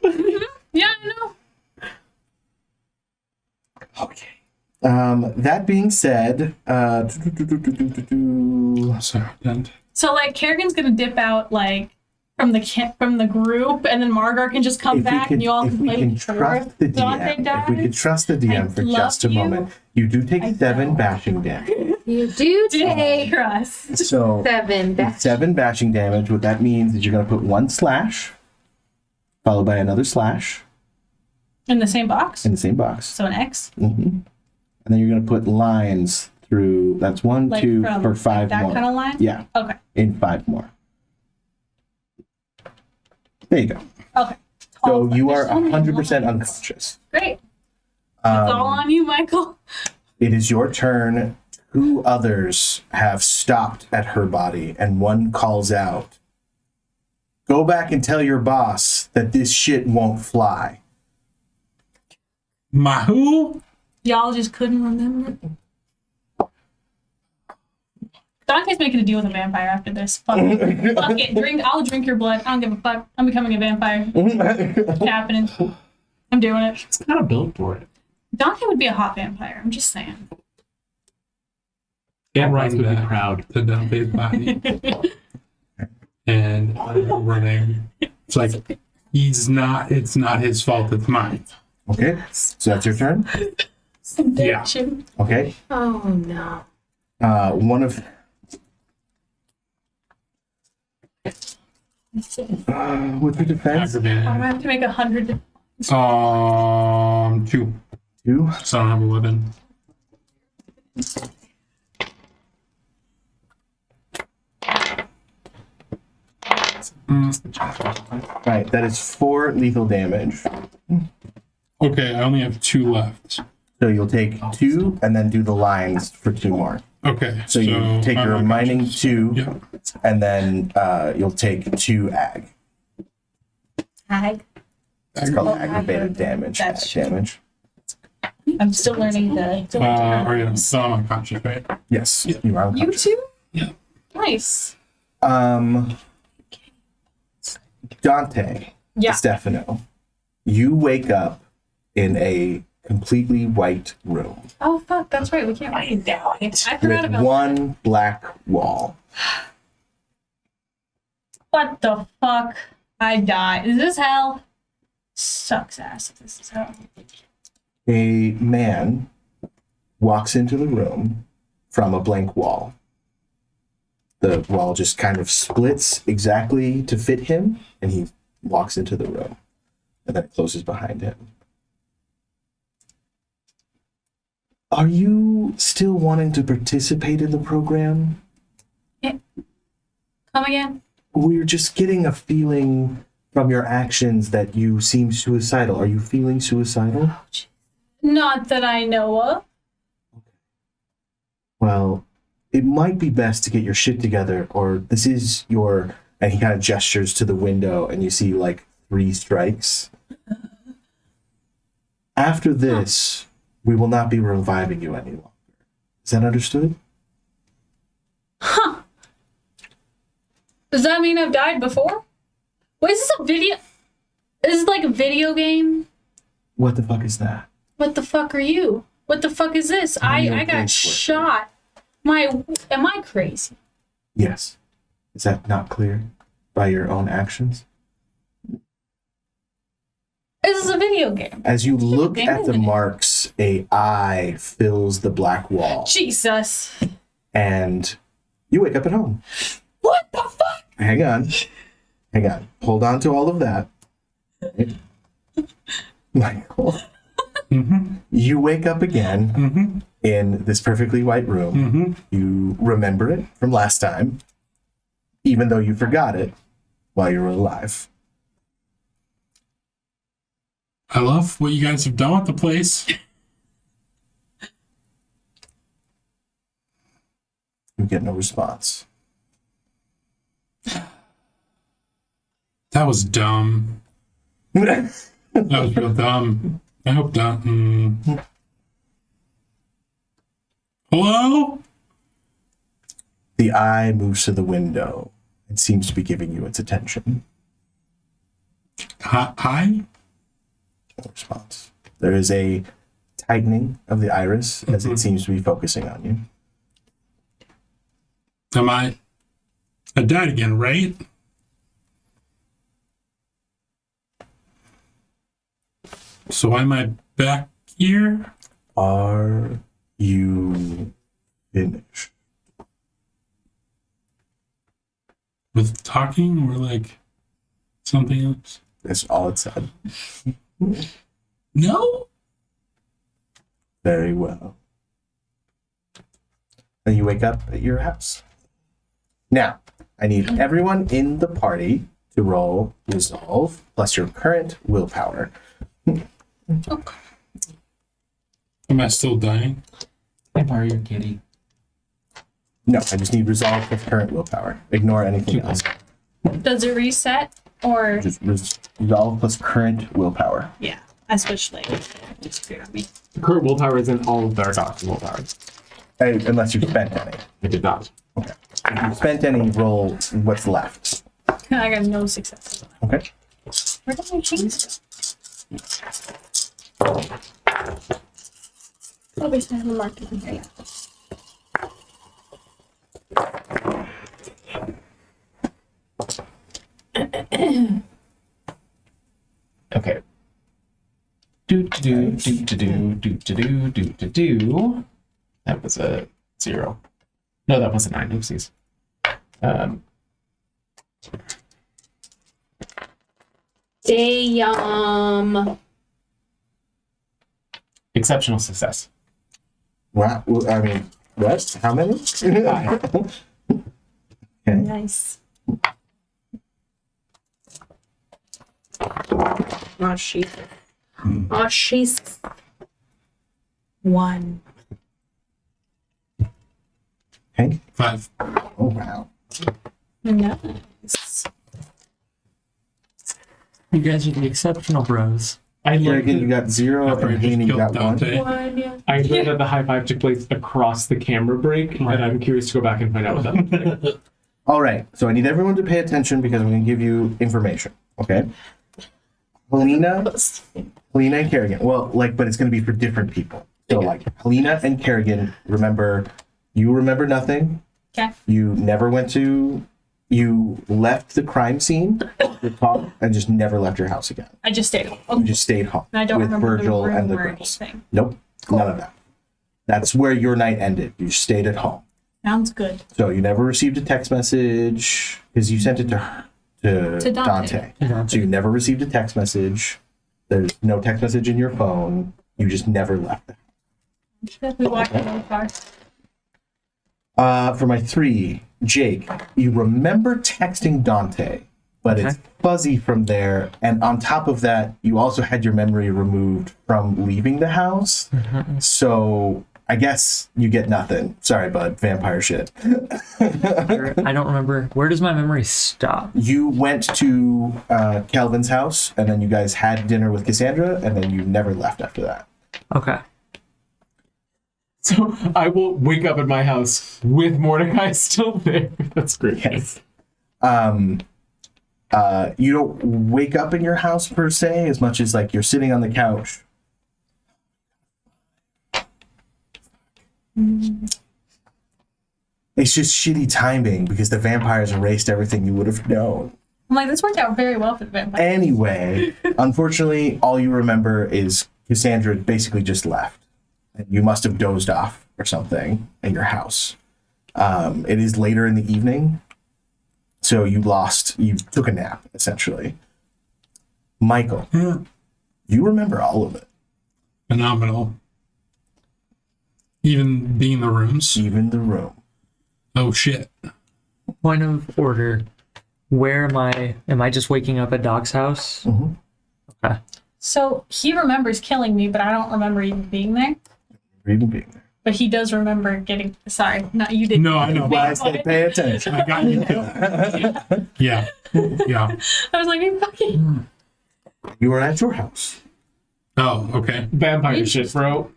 Yeah, I know. Okay. That being said, Sorry, Dante. So like, Kerrigan's gonna dip out like from the group, and then Margar can just come back, and you all if can we play can before trust the Dante DM, if we dies. could trust the DM I for love just a you. moment, you do take I 7 don't. bashing damage. You do take Trust. So 7 back. 7 bashing damage. What that means is you're going to put 1 slash followed by another slash In the same box? in the same box. So an X? And then you're going to put lines through. That's one, Like two, from for five that more. kind of line? Yeah, Okay. in 5 more. There you go. Okay. So Oh, you are there's so many 100% lines. unconscious. Great. It's all on you, Michael. It is your turn. 2 others have stopped at her body, and one calls out, "Go back and tell your boss that this shit won't fly." My who? Y'all just couldn't remember. Dante's making a deal with a vampire after this. Fuck it. Fuck it. I'll drink your blood. I don't give a fuck. I'm becoming a vampire. It's happening. I'm doing it. It's kind of built for it. Dante would be a hot vampire. I'm just saying. Aunt Rice bring would be that proud. to Dante's body. And I'm running. It's like, it's not his fault, it's mine. Okay, so that's your turn. Yeah. Okay. Oh no. One of what's your defense? I'm Aggravated. gonna have to make 100. 2. 2. So I don't have a weapon. Right, that is 4 lethal damage. Okay, I only have 2 left. So you'll take 2 and then do the lines for 2 more. Okay. So you take your I'm remaining unconscious. 2 Yep. and then you'll take 2 ag. Ag. It's called aggravated damage. That's Ag true. damage. I'm still learning the. Or yeah, so I'm unconscious, right? Yes, Yeah. you are You unconscious. too? Yeah. Nice. Dante, Yeah. Stefano, you wake up in a completely white room Oh fuck, that's right. We can't write down. I forgot with about one black wall. What the fuck? I died. Is this hell? Sucks ass if this is hell. A man walks into the room from a blank wall. The wall just kind of splits exactly to fit him, and he walks into the room, and then it closes behind him. Are you still wanting to participate in the program? Come again? We're just getting a feeling from your actions that you seem suicidal. Are you feeling suicidal? Not that I know of. Well, it might be best to get your shit together, or this is your... And he kind of gestures to the window, and you see, like, 3 strikes. After this, we will not be reviving you any longer. Is that understood? Huh. Does that mean I've died before? Wait, is this a video? Is this like a video game? What the fuck is that? What the fuck are you? What the fuck is this? I'm I your got caseworker. shot. Am I crazy? Yes. Is that not clear by your own actions? This is a video game. As you look game, at the isn't it? marks, a eye fills the black wall, Jesus. and you wake up at home. What the fuck? Hang on. Hang on. Hold on to all of that. Michael. You wake up again in this perfectly white room. You remember it from last time, even though you forgot it while you were alive. I love what you guys have done with the place. You get no response. That was dumb. That was real dumb. I hope not. Hello? The eye moves to the window and seems to be giving you its attention. Hi? No response. There is a tightening of the iris as it seems to be focusing on you. I died again, right? So why am I back here? Are you finished? With talking or like something else? That's all it said. No. Very well. And you wake up at your house. Now, I need everyone in the party to roll resolve plus your current willpower. Am I still dying? I borrow your kitty. No, I just need resolve plus current willpower. Ignore anything else. Does it reset or? Just resolve plus current willpower. Yeah, I switched like it's clear on me. The current willpower is in all of our doctor willpower. Unless you've spent any. I did not. Okay. If you've spent any, roll what's left. I got no successes. Okay. Where did my chains go? Oh, wait, I haven't marked it in here yet. Okay. Do. That was a 0. No, that was a 9. Oopsies. Exceptional success. Wow. Well, I mean, what? How many? 5. Okay. Nice. Oh, she's. Oh, she's. 1. Okay. 5. Oh, wow. Nice. You guys are the exceptional bros. I Here learned, again, you got 0, After I and just Haney killed got 1. Dante. 1, yeah. I learned that the high five took place across the camera break, and I'm curious to go back and find out what that looked like. All right. So I need everyone to pay attention because I'm going to give you information. Okay. Helena and Kerrigan. Well, but it's going to be for different people. So, Helena and Kerrigan, you remember nothing. Okay. You left the crime scene and just never left your house again. I just stayed home. You just stayed home And I don't with remember Virgil the room and the or girls. anything. Nope. None of that. That's where your night ended. You stayed at home. Sounds good. So you never received a text message because you sent it to Dante. So you never received a text message. There's no text message in your phone. You just never left. We walked really far. For my 3, Jake, you remember texting Dante, but it's fuzzy from there. And on top of that, you also had your memory removed from leaving the house. So I guess you get nothing. Sorry, bud. Vampire shit. I don't remember. Where does my memory stop? You went to Calvin's house, and then you guys had dinner with Cassandra, and then you never left after that. Okay. So I will wake up at my house with Mordecai still there. That's great. Yes. You don't wake up in your house per se, as much as you're sitting on the couch. It's just shitty timing because the vampires erased everything you would have known. I'm like, this worked out very well for the vampire. Anyway, unfortunately, all you remember is Cassandra basically just left. And you must have dozed off or something in your house. It is later in the evening, so you took a nap, essentially. Michael, you remember all of it. Phenomenal. Even being in the rooms. Even the room. Oh shit. Point of order. Where am I? Am I just waking up at Doc's house? Mm-hmm. Okay. So he remembers killing me, but I don't remember even being there. Even being there. But he does remember getting. Sorry, not you didn't. No, I know. Why I said pay attention. I got you killed. Yeah. Yeah. I was like, you fucking. You were at your house. Oh, okay. Vampire shit, bro.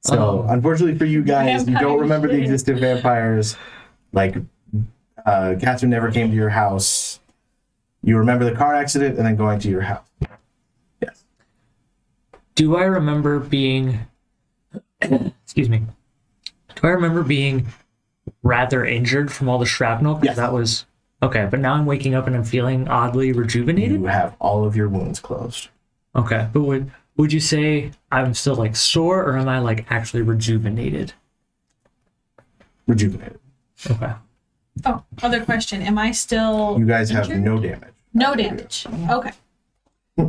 So, unfortunately for you guys, you Vampire don't remember the shit. existing vampires. Catherine never came to your house. You remember the car accident and then going to your house. Yes. Do I remember being... Excuse me. Do I remember being rather injured from all the shrapnel? 'Cause Yes. that was... Okay, but now I'm waking up and I'm feeling oddly rejuvenated? You have all of your wounds closed. Okay, but would you say I'm still sore, or am I actually rejuvenated? Rejuvenated. Okay. Oh, other question. Am I still? You guys have injured? no damage. No damage. Okay.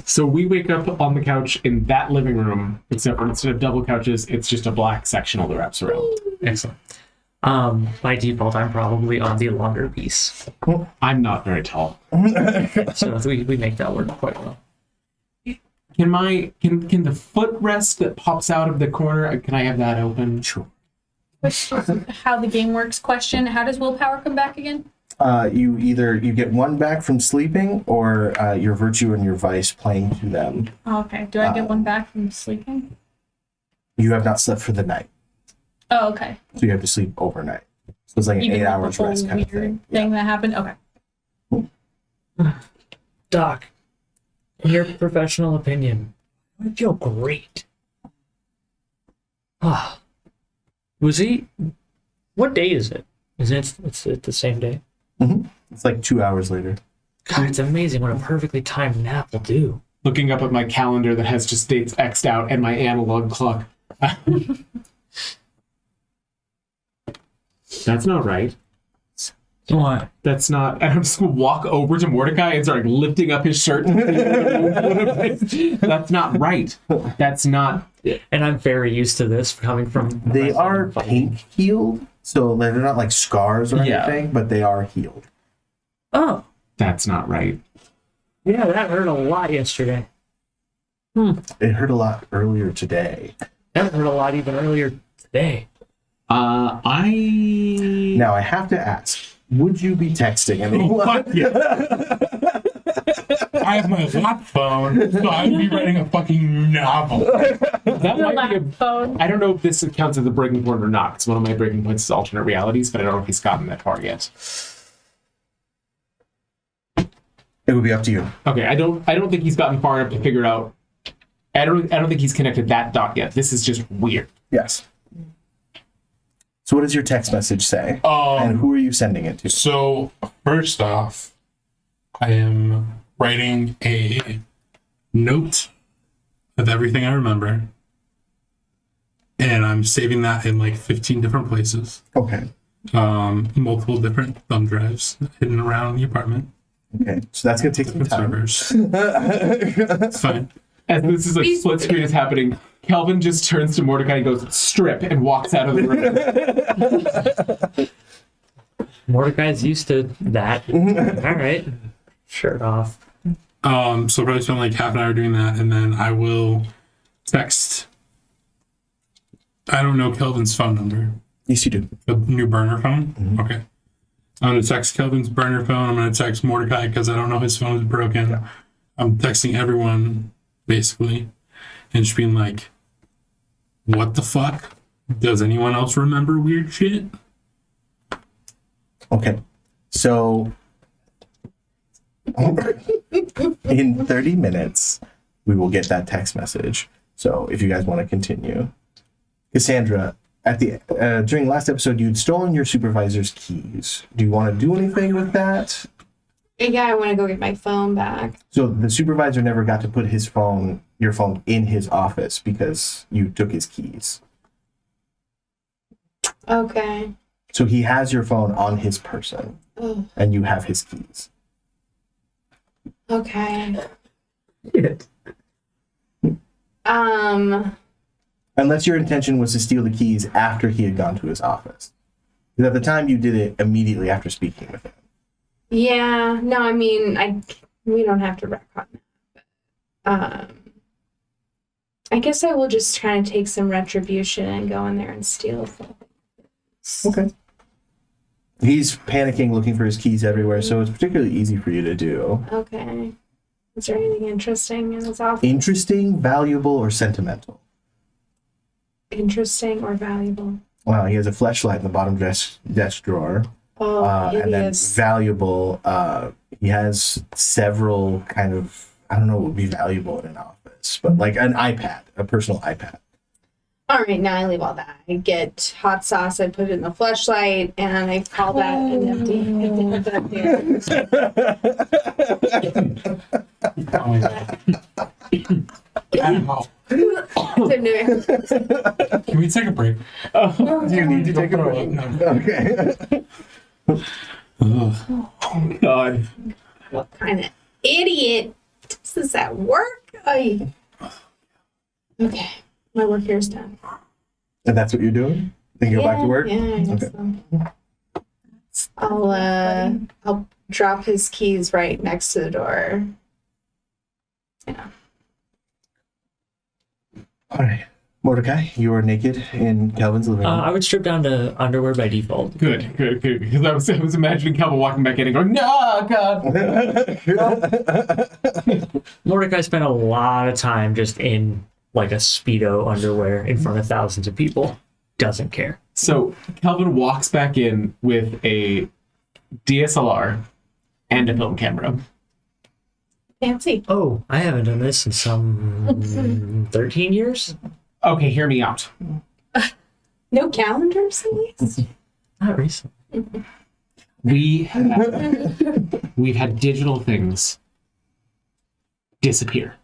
So we wake up on the couch in that living room, except for instead of double couches, it's just a black sectional that wraps around. Excellent. By default, I'm probably on the longer piece. I'm not very tall. So we make that work quite well. Can the footrest that pops out of the corner, can I have that open? Sure. How the game works question. How does willpower come back again? You get one back from sleeping, or your virtue and your vice playing to them. Oh, okay. Do I get one back from sleeping? You have not slept for the night, Oh, okay. so you have to sleep overnight. So it's like an Even 8 with hours the whole rest kind of weird thing. that happened. Okay. Doc, in your professional opinion, I feel great. Ah, was he? What day is it? It's the same day. It's like 2 hours later. God, it's amazing what a perfectly timed nap will do. Looking up at my calendar that has just dates X'd out and my analog clock. That's not right. What? That's not. And I'm just gonna walk over to Mordecai and start lifting up his shirt. That's not right. That's not. And I'm very used to this coming from. They are pink healed, so they're not like scars or Yeah. anything, but they are healed. Oh, That's not right. yeah, that hurt a lot yesterday. It hurt a lot earlier today. That hurt a lot even earlier today. I Now I have to ask: would you be texting anyone? Fuck yeah. I have my lap phone, so I'd be writing a fucking novel. that The might be lap phone. I don't know if this counts as a breaking point or not. Because one of my breaking points is alternate realities, but I don't know if he's gotten that far yet. It would be up to you. Okay, I don't think he's gotten far enough to figure out. I don't think he's connected that dot yet. This is just weird. Yes. So what does your text message say? And who are you sending it to? So first off, I am writing a note of everything I remember, and I'm saving that in like 15 different places. Okay. Multiple different thumb drives hidden around the apartment. Okay. So that's gonna take some Different time. servers. It's fine. As this is like split screen is happening, Kelvin just turns to Mordecai and goes, "Strip," and walks out of the room. Mordecai's used to that. All right, shirt off. So probably spend like half an hour doing that, and then I will text. I don't know Kelvin's phone number. Yes, you do. The new burner phone? Okay. I'm going to text Kelvin's burner phone. I'm going to text Mordecai because I don't know his phone is broken. Yeah. I'm texting everyone, basically, and just being like, what the fuck? Does anyone else remember weird shit? Okay. So in 30 minutes, we will get that text message. So if you guys want to continue. Cassandra, at the during last episode, you'd stolen your supervisor's keys. Do you want to do anything with that? Yeah, I want to go get my phone back. So the supervisor never got to put your phone in his office because you took his keys. Okay. So he has your phone on his person, Oh, and you have his keys. okay. Shit. Unless your intention was to steal the keys after he had gone to his office. Because at the time you did it immediately after speaking with him. Yeah. No, I mean, we don't have to wreck on that. I guess I will just try and take some retribution and go in there and steal things. Okay. He's panicking, looking for his keys everywhere, so it's particularly easy for you to do. Okay. Is there anything interesting in his office? Interesting, valuable, or sentimental? Interesting or valuable? Wow, he has a fleshlight in the bottom desk drawer. Oh, And then hideous. valuable, he has several kind of, I don't know what would be valuable in an office, but like an iPad, a personal iPad. All right, now I leave all that. I get hot sauce, I put it in the fleshlight, and I call that an empty. Oh my God. Ow. Can we take a break? Do you need to take a Throw break? up. No. Okay. Ugh. Oh God. What kind of idiot. This is at work. Okay. My work here is done. And that's what you're doing? Then go back to work? Yeah, I guess so. I'll drop his keys right next to the door. Yeah. All right. Mordecai, you are naked in Calvin's living room. I would strip down to underwear by default. Good. Because I was imagining Calvin walking back in and going, no, God. Mordecai spent a lot of time just in like a Speedo underwear in front of thousands of people. Doesn't care. So Calvin walks back in with a DSLR and a film camera. Fancy. Oh, I haven't done this in some 13 years? Okay, hear me out. No calendars, at least? Not recently. We've had digital things disappear.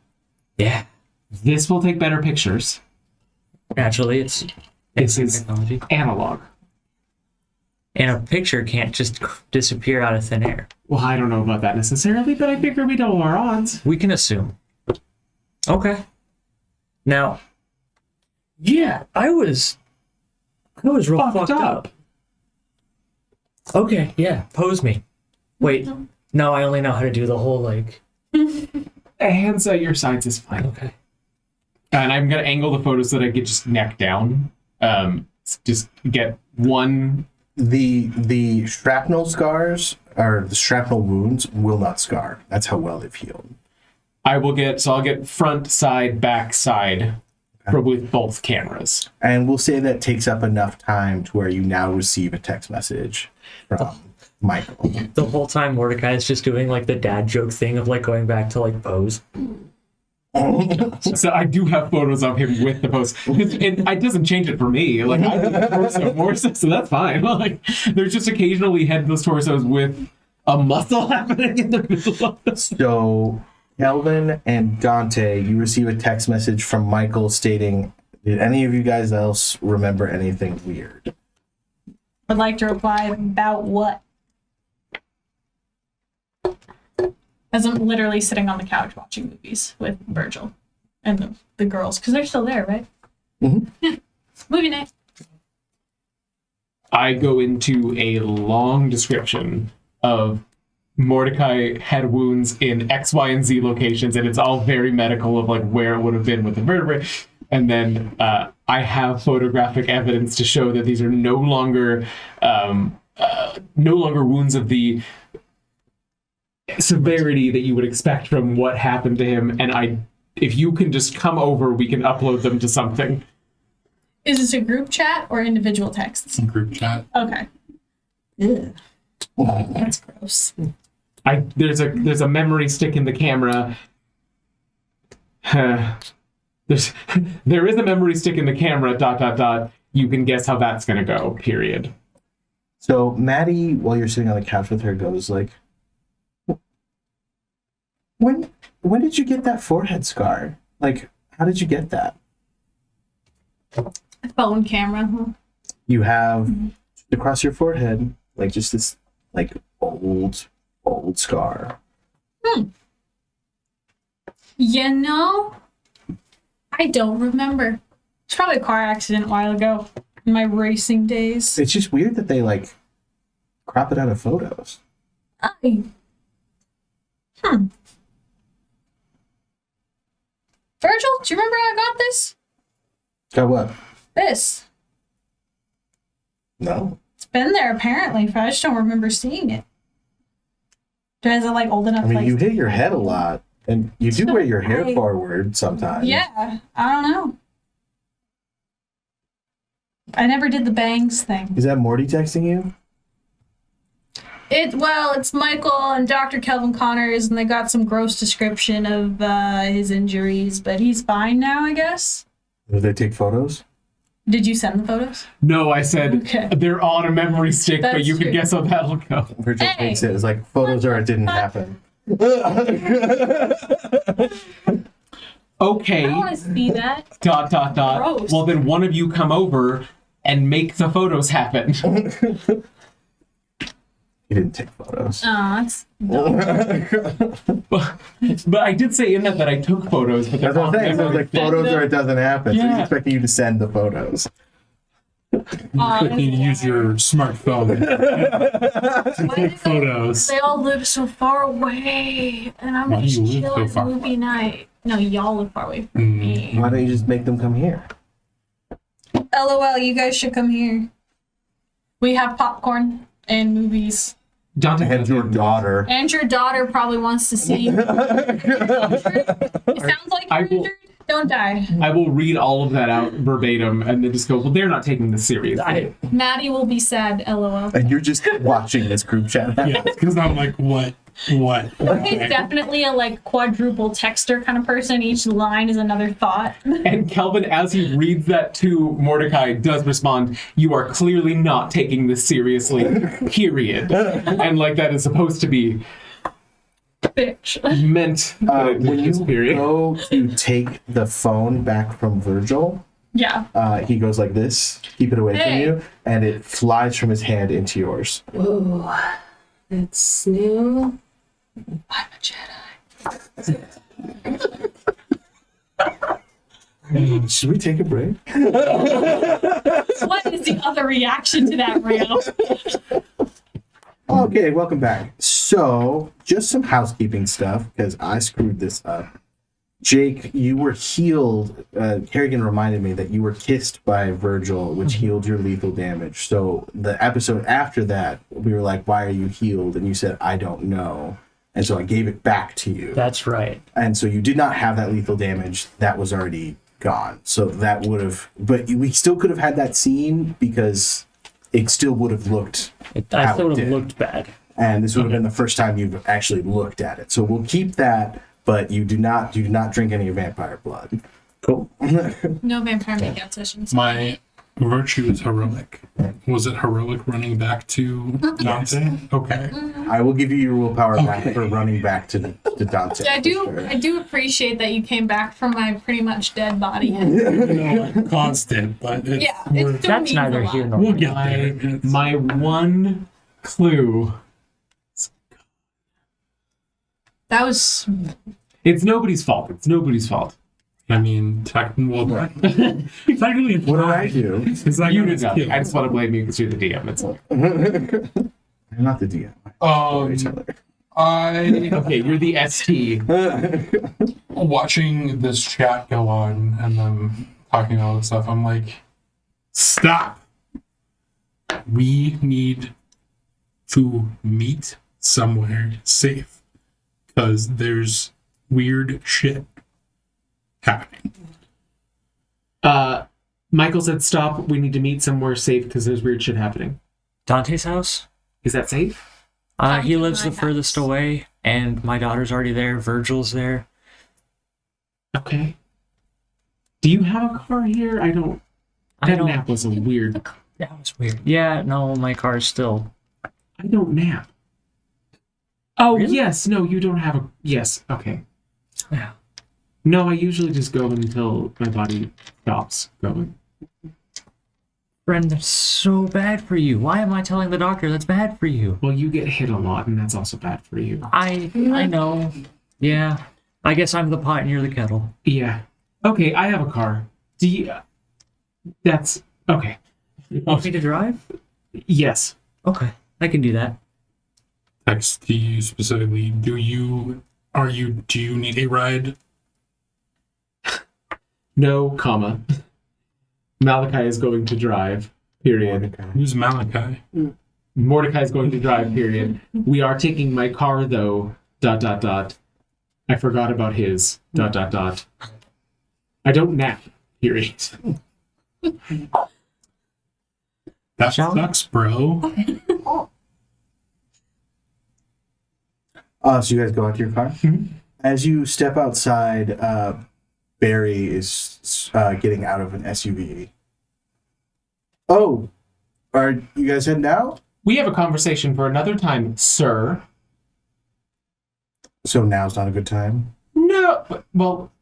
Yeah. This will take better pictures. Naturally, This is technology. analog. And a picture can't just disappear out of thin air. Well, I don't know about that necessarily, but I figure we double our odds. We can assume. Okay. Now, yeah, I was real fucked up. Okay, yeah, pose me. Wait, no, I only know how to do the whole like. Hands at your sides is fine. Okay. And I'm gonna angle the photo so that I get just neck down. Just get one. The shrapnel scars or the shrapnel wounds will not scar. That's how well they've healed. I'll get front, side, back, side, with both cameras. And we'll say that takes up enough time to where you now receive a text message from Michael. The whole time Mordecai is just doing like the dad joke thing of like going back to like pose. So I do have photos of him with the post. It doesn't change it for me. Like I do the torso more so that's fine. Like there's just occasionally headless torsos with a muscle happening in the middle of this. So Kelvin and Dante, you receive a text message from Michael stating, did any of you guys else remember anything weird? I'd like to reply about what? As I'm literally sitting on the couch watching movies with Virgil and the girls, because they're still there, right? Mm-hmm. Yeah. Movie night. I go into a long description of Mordecai had wounds in X, Y, and Z locations, and it's all very medical of like where it would have been with the vertebrae. And then I have photographic evidence to show that these are no longer wounds of the severity that you would expect from what happened to him. And if you can just come over, we can upload them to something. Is this a group chat or individual texts? Group chat. Okay. Ugh. That's gross. There's a memory stick in the camera. There is a memory stick in the camera. ... You can guess how that's gonna go. Period. So Maddie, while you're sitting on the couch with her, goes like, when did you get that forehead scar? Like, how did you get that? Phone camera. Huh? You have across your forehead, like just this like old scar. You know, I don't remember. It's probably a car accident a while ago in my racing days. It's just weird that they like crop it out of photos. Virgil, do you remember how I got this? Got what? This. No. It's been there apparently, but I just don't remember seeing it. Is it like old enough? I mean, like, you hit your head a lot, and you do wear your hair I- forward sometimes. Yeah, I don't know. I never did the bangs thing. Is that Morty texting you? It's Michael and Dr. Kelvin Connors, and they got some gross description of his injuries, but he's fine now, I guess. Did they take photos? Did you send the photos? No, I said Okay. they're on a memory stick, but That's you can true. guess how that'll go. Virgil Hey. takes it. It's like photos or it didn't happen. Okay. I don't want to see that. ... Gross. Well, then one of you come over and make the photos happen. He didn't take photos. Oh, that's But I did say in that I took photos, but they're That's what not I'm saying. So it's memory. like photos or it doesn't happen. So he's Yeah. expecting you to send the photos. Like you use your smartphone to Why take did photos. they all live so far away, and I'm Why do just you live so chilling far movie night. No, y'all live far away from me. Why don't you just make them come here? LOL, you guys should come here. We have popcorn and movies. Dante And your daughter. And your daughter probably wants to see. It sounds like I you're will- injured. Don't die. I will read all of that out verbatim and then just go, well, they're not taking this seriously. Maddie will be sad. LOL. And you're just watching this group chat. Yeah, because I'm like, what? He's definitely a like quadruple texter kind of person. Each line is another thought. And Kelvin, as he reads that to Mordecai, does respond, you are clearly not taking this seriously, period. And like that is supposed to be Bitch. meant When this you period. go to take the phone back from Virgil, Yeah. he goes like this, keep it away from Hey. you, and it flies from his hand into yours. Whoa. That's new. I'm a Jedi. Should we take a break? What is the other reaction to that, Rio? Okay, welcome back. So, just some housekeeping stuff, because I screwed this up. Jake, you were healed. Kerrigan reminded me that you were kissed by Virgil, which healed your lethal damage. So, the episode after that, we were like, why are you healed? And you said, I don't know. And so I gave it back to you. That's right. And so you did not have that lethal damage. That was already gone. So that would have, but we still could have had that scene because it still would have looked, I How still it would have did. looked bad. and this would have been the first time you've actually looked at it. So we'll keep that, but you do not drink any vampire blood. Cool. No vampire makeout sessions. My virtue is heroic. Was it heroic running back to Dante? Okay. I will give you your willpower back for running back to Dante. I do. for sure. I do appreciate that you came back from my pretty much dead body. Constant, but it's, Yeah, we're- it still That's means neither a lot. here nor we'll there. get there. It's- My one clue, That was it's nobody's fault. It's nobody's fault. I mean, technically, it's What did I do? It's like You did it's nothing. killed. I just want to blame you because you're the DM. It's like, I'm not the DM. Storyteller. okay, you're the ST. Watching this chat go on and them talking all this stuff, I'm like, stop. We need to meet somewhere safe because there's weird shit happening. Michael said, "Stop. We need to meet somewhere safe because there's weird shit happening." Dante's house? Is that safe? He to lives my the furthest house. away, and my daughter's already there. Virgil's there. Okay. Do you have a car here? I don't. I That don't. nap was a weird. That was weird. Yeah, no, my car's still. I don't nap. Oh Really? yes, no, you don't have a. Yes, okay. Yeah. No, I usually just go until my body stops going. Friend, that's so bad for you. Why am I telling the doctor that's bad for you? Well, you get hit a lot, and that's also bad for you. I know. Yeah. I guess I'm the pot and you're the kettle. Yeah. Okay, I have a car. Do you? That's okay. Want me to drive? Yes. Okay, I can do that. Text to you specifically. Do you need a ride? No, comma. Malachi is going to drive. Period. Who's Malachi? Mordecai is going to drive. Period. We are taking my car though. ... I forgot about his ... I don't nap. Period. That Shall we? sucks, bro. So you guys go out to your car. As you step outside, Barry is getting out of an SUV. Oh, are you guys heading out? We have a conversation for another time, sir. So now's not a good time. No. Well,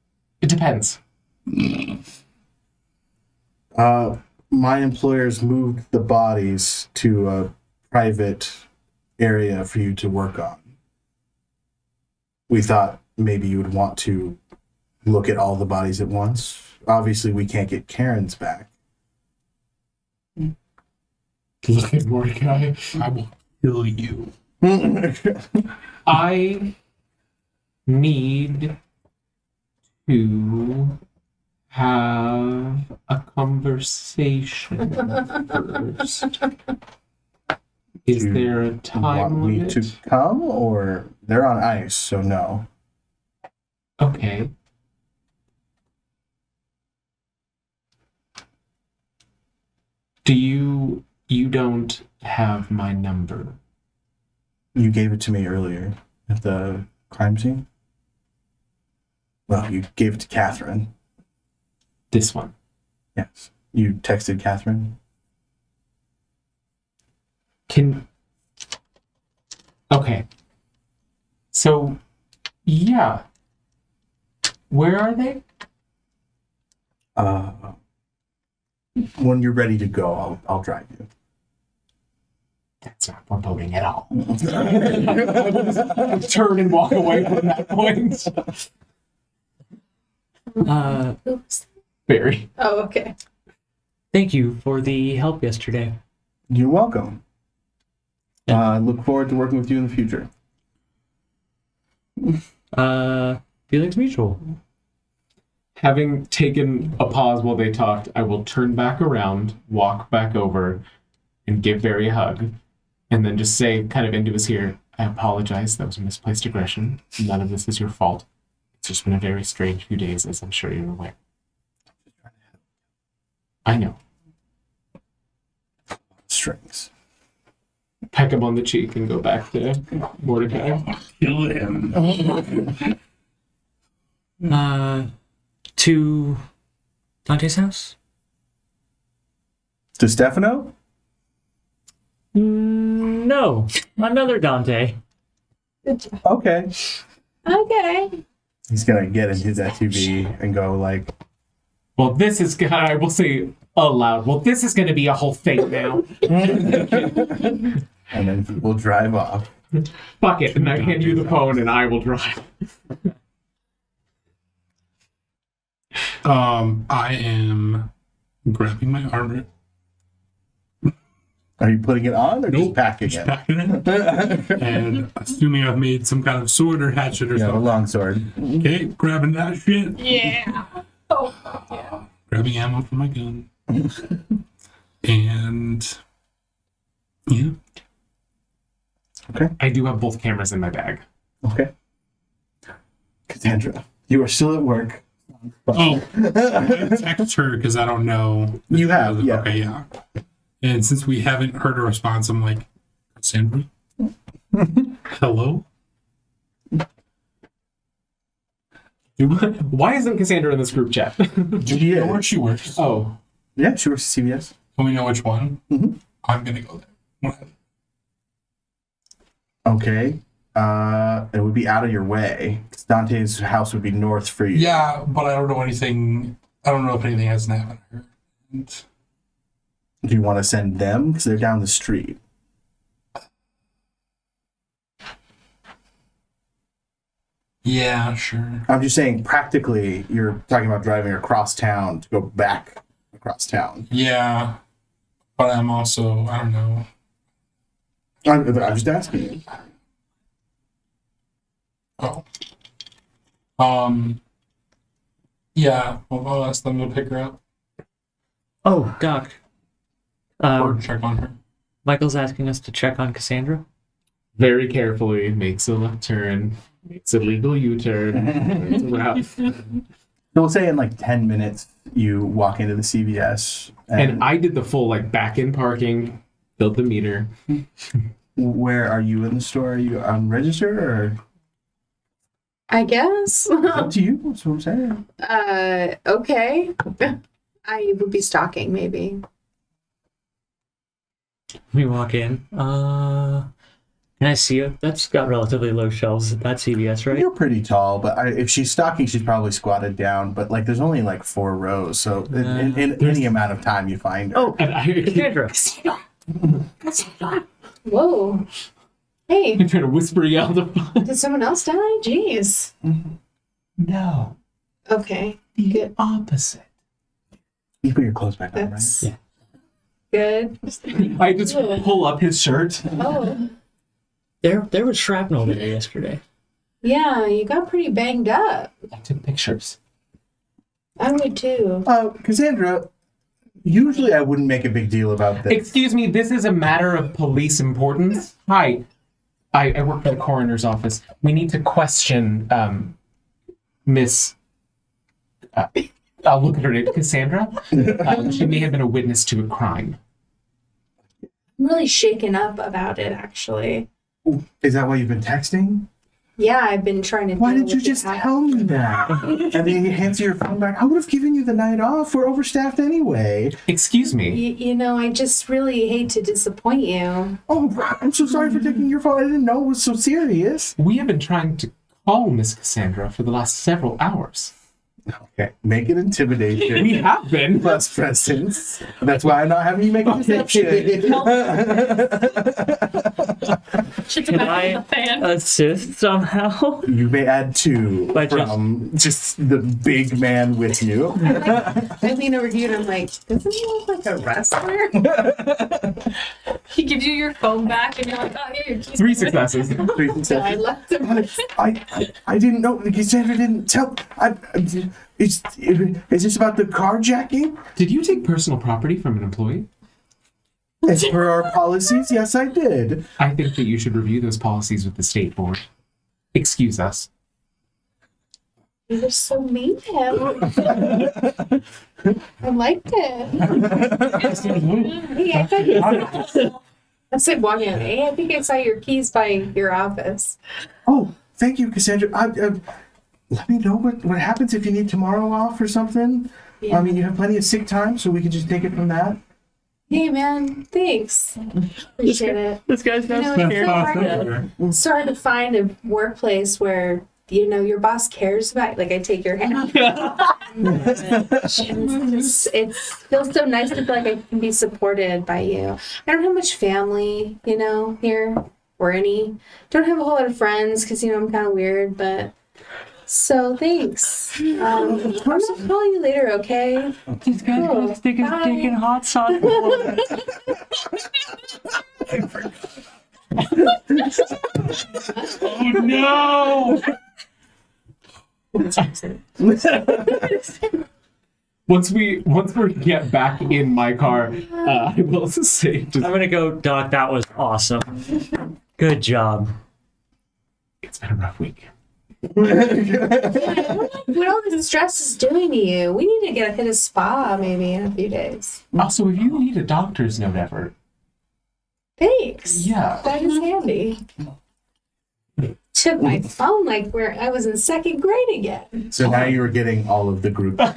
it depends. My employers moved the bodies to a private area for you to work on. We thought maybe you would want to look at all the bodies at once. Obviously, we can't get Karen's back. Look at Mordecai. I will kill you. I need to have a conversation first. Is Do there a Want time me limit? to come, or they're on ice, so no. Okay. Do you don't have my number? You gave it to me earlier at the crime scene. Well, you gave it to Catherine. This one. Yes. You texted Catherine. Okay. So, yeah. Where are they? When you're ready to go, I'll drive you. That's not foreboding at all. Turn and walk away from that point. Oops. Barry. Oh, okay. Thank you for the help yesterday. You're welcome. Look forward to working with you in the future. Feelings mutual. Having taken a pause while they talked, I will turn back around, walk back over, and give Barry a hug. And then just say, kind of into his ear, I apologize, that was a misplaced aggression. None of this is your fault. It's just been a very strange few days, as I'm sure you're aware. I know. Strings. Peck him on the cheek and go back to Mordecai. Kill him. To Dante's house? To Stefano? No, another Dante. Okay. Okay. He's gonna get in his SUV and go like, Well, this is, I will say aloud, well, this is going to be a whole thing now. and then he will drive off. Fuck it, and I hand you the phone and I will drive. I am grabbing my armor. Are you putting it on or just Nope, packing just it? packing it. And assuming I've made some kind of sword or hatchet or Yeah, a something. longsword. Okay, grabbing that shit. Yeah. Oh, yeah. Grabbing ammo for my gun. And yeah. I do have both cameras in my bag. Okay. Cassandra, you are still at work. Oh, I text her because I don't know. You have, yeah. Okay, yeah. And since we haven't heard a response, I'm like, Sandra? Hello? Why isn't Cassandra in this group chat? Do you know where she works? Oh, Yeah, she works at CVS. Can we know which one? Mhm. I'm gonna go there. Okay. It would be out of your way. 'Cause Dante's house would be north for you. Yeah, but I don't know anything. I don't know if anything hasn't happened to her. And Do you want to send them? Because they're down the street. yeah, sure. I'm just saying, practically, you're talking about driving across town to go back across town. Yeah, but I'm also, I don't know. I'm just asking you. Oh. Yeah, well, I'll ask them to pick her up Oh, Doc. or check on her. Michael's asking us to check on Cassandra. very carefully makes a left turn, makes a legal U-turn. turns around. So we'll say in like 10 minutes, you walk into the CVS. And I did the full like back-in parking, built the meter. Where are you in the store? Are you on register or? I guess. Up to you. That's what I'm saying. Okay. I would be stalking, maybe. We walk in. Can I see it? That's got relatively low shelves. That's CVS, right? You're pretty tall, but if she's stalking, she's probably squatted down. But like, there's only like 4 rows, so in any amount of time you find her. Oh, And I, Cassandra. Whoa. Hey, I'm trying to whisper yell to did someone else die? Jeez. No, Okay, the Good. opposite. You put your clothes back on, right? that's Yeah. good. I just pull up his shirt. Oh, There was shrapnel there yesterday. yeah, you got pretty banged up. I took pictures. I would too. Cassandra, usually I wouldn't make a big deal about this. Excuse me, this is a matter of police importance. Hi, I work for the coroner's office. We need to question Miss. I'll look at her name, Cassandra. She may have been a witness to a crime. I'm really shaken up about it, actually. Is that why you've been texting? Yeah, I've been trying to. Why deal did you with just the tell me that? And then you answer your phone back. I would have given you the night off. We're overstaffed anyway. Excuse me. You know, I just really hate to disappoint you. Oh, I'm so sorry for taking your phone. I didn't know it was so serious. We have been trying to call Miss Cassandra for the last several hours. Okay, make it intimidation. We have been. Plus presence. That's why I'm not having you make a deception. Shit's Can back in I the fan. assist somehow? You may add 2 But from just the big man with you. I lean over to you and I'm like, doesn't he look like a wrestler? He gives you your phone back, and you're like, oh, here, your keys. 3 successes. So I left him. I didn't know. Cassandra didn't tell. Is this about the carjacking? Did you take personal property from an employee? As per our policies, yes, I did. I think that you should review those policies with the state board. Excuse us. You were so mean to him. I liked it. Hey, I thought you. I said, walking out. Hey, I think I saw your keys by your office. Oh, thank you, Cassandra. Let me know what happens if you need tomorrow off or something. Yeah. I mean, you have plenty of sick time, so we can just take it from that. Hey, man, thanks. Appreciate it. This guy's You know, not it's so hard to find a workplace where, you know, your boss cares about you. Like, I take your hand. It feels so nice to feel like I can be supported by you. I don't have much family, you know, here or any. Don't have a whole lot of friends because, you know, I'm kind of weird, but. So thanks. I'm gonna call you later, okay? This guy's Cool. gonna stick his Bye. dick in hot sauce. Oh no! Once we get back in my car, I will say just, I'm gonna go, Doc, that was awesome. Good job. it's been a rough week. What all this stress is doing to you? We need to hit a spa maybe in a few days. Also, if you need a doctor's note ever, Thanks. yeah. That is handy. Took my phone like where I was in second grade again. So now you were getting all of the group. Oh,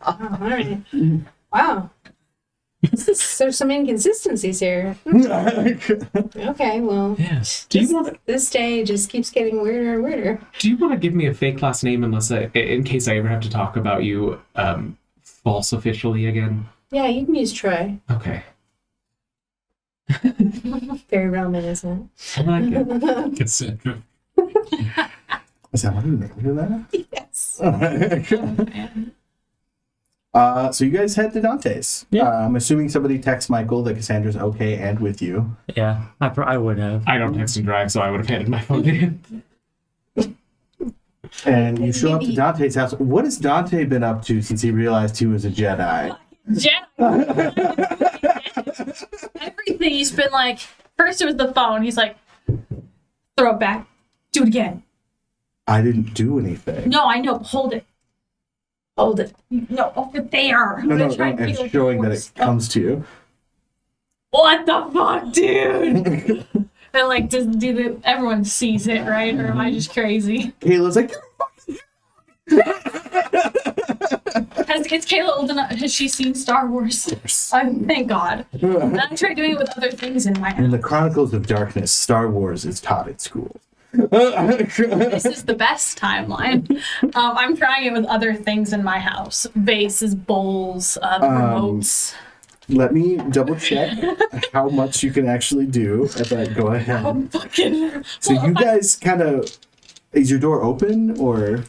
all right. Wow. There's some inconsistencies here. Okay, well, Yes. Do you want this day just keeps getting weirder and weirder. to give me a fake last name in case I ever have to talk about you false officially again? Yeah, you can use Troy. Okay. Very Roman, isn't I like it. Cassandra. Is that what you named that? it? Yes. So you guys head to Dante's. Yeah. I'm assuming somebody texts Michael that Cassandra's okay and with you. Yeah, I would have. I don't text and drive, so I would have handed my phone to him. And you show up to Dante's house. What has Dante been up to since he realized he was a Jedi? Everything he's been like, first it was the phone. He's like, throw it back. Do it again. I didn't do anything. No, I know. Hold it. Hold it. No, over there. No, I'm no, gonna try and it's feel it showing that works. it comes to you. What the fuck, dude? And like, everyone sees it, right? Or am I just crazy? Kayla's like, Is Kayla old enough? Has she seen Star Wars? Thank God. And I tried doing it with other things in my in house. the Chronicles of Darkness, Star Wars is taught at school. This is the best timeline. I'm trying it with other things in my house. Vases, bowls, remotes. Let me double check how much you can actually do. But go ahead. Fucking. So you guys kind of, is your door open or?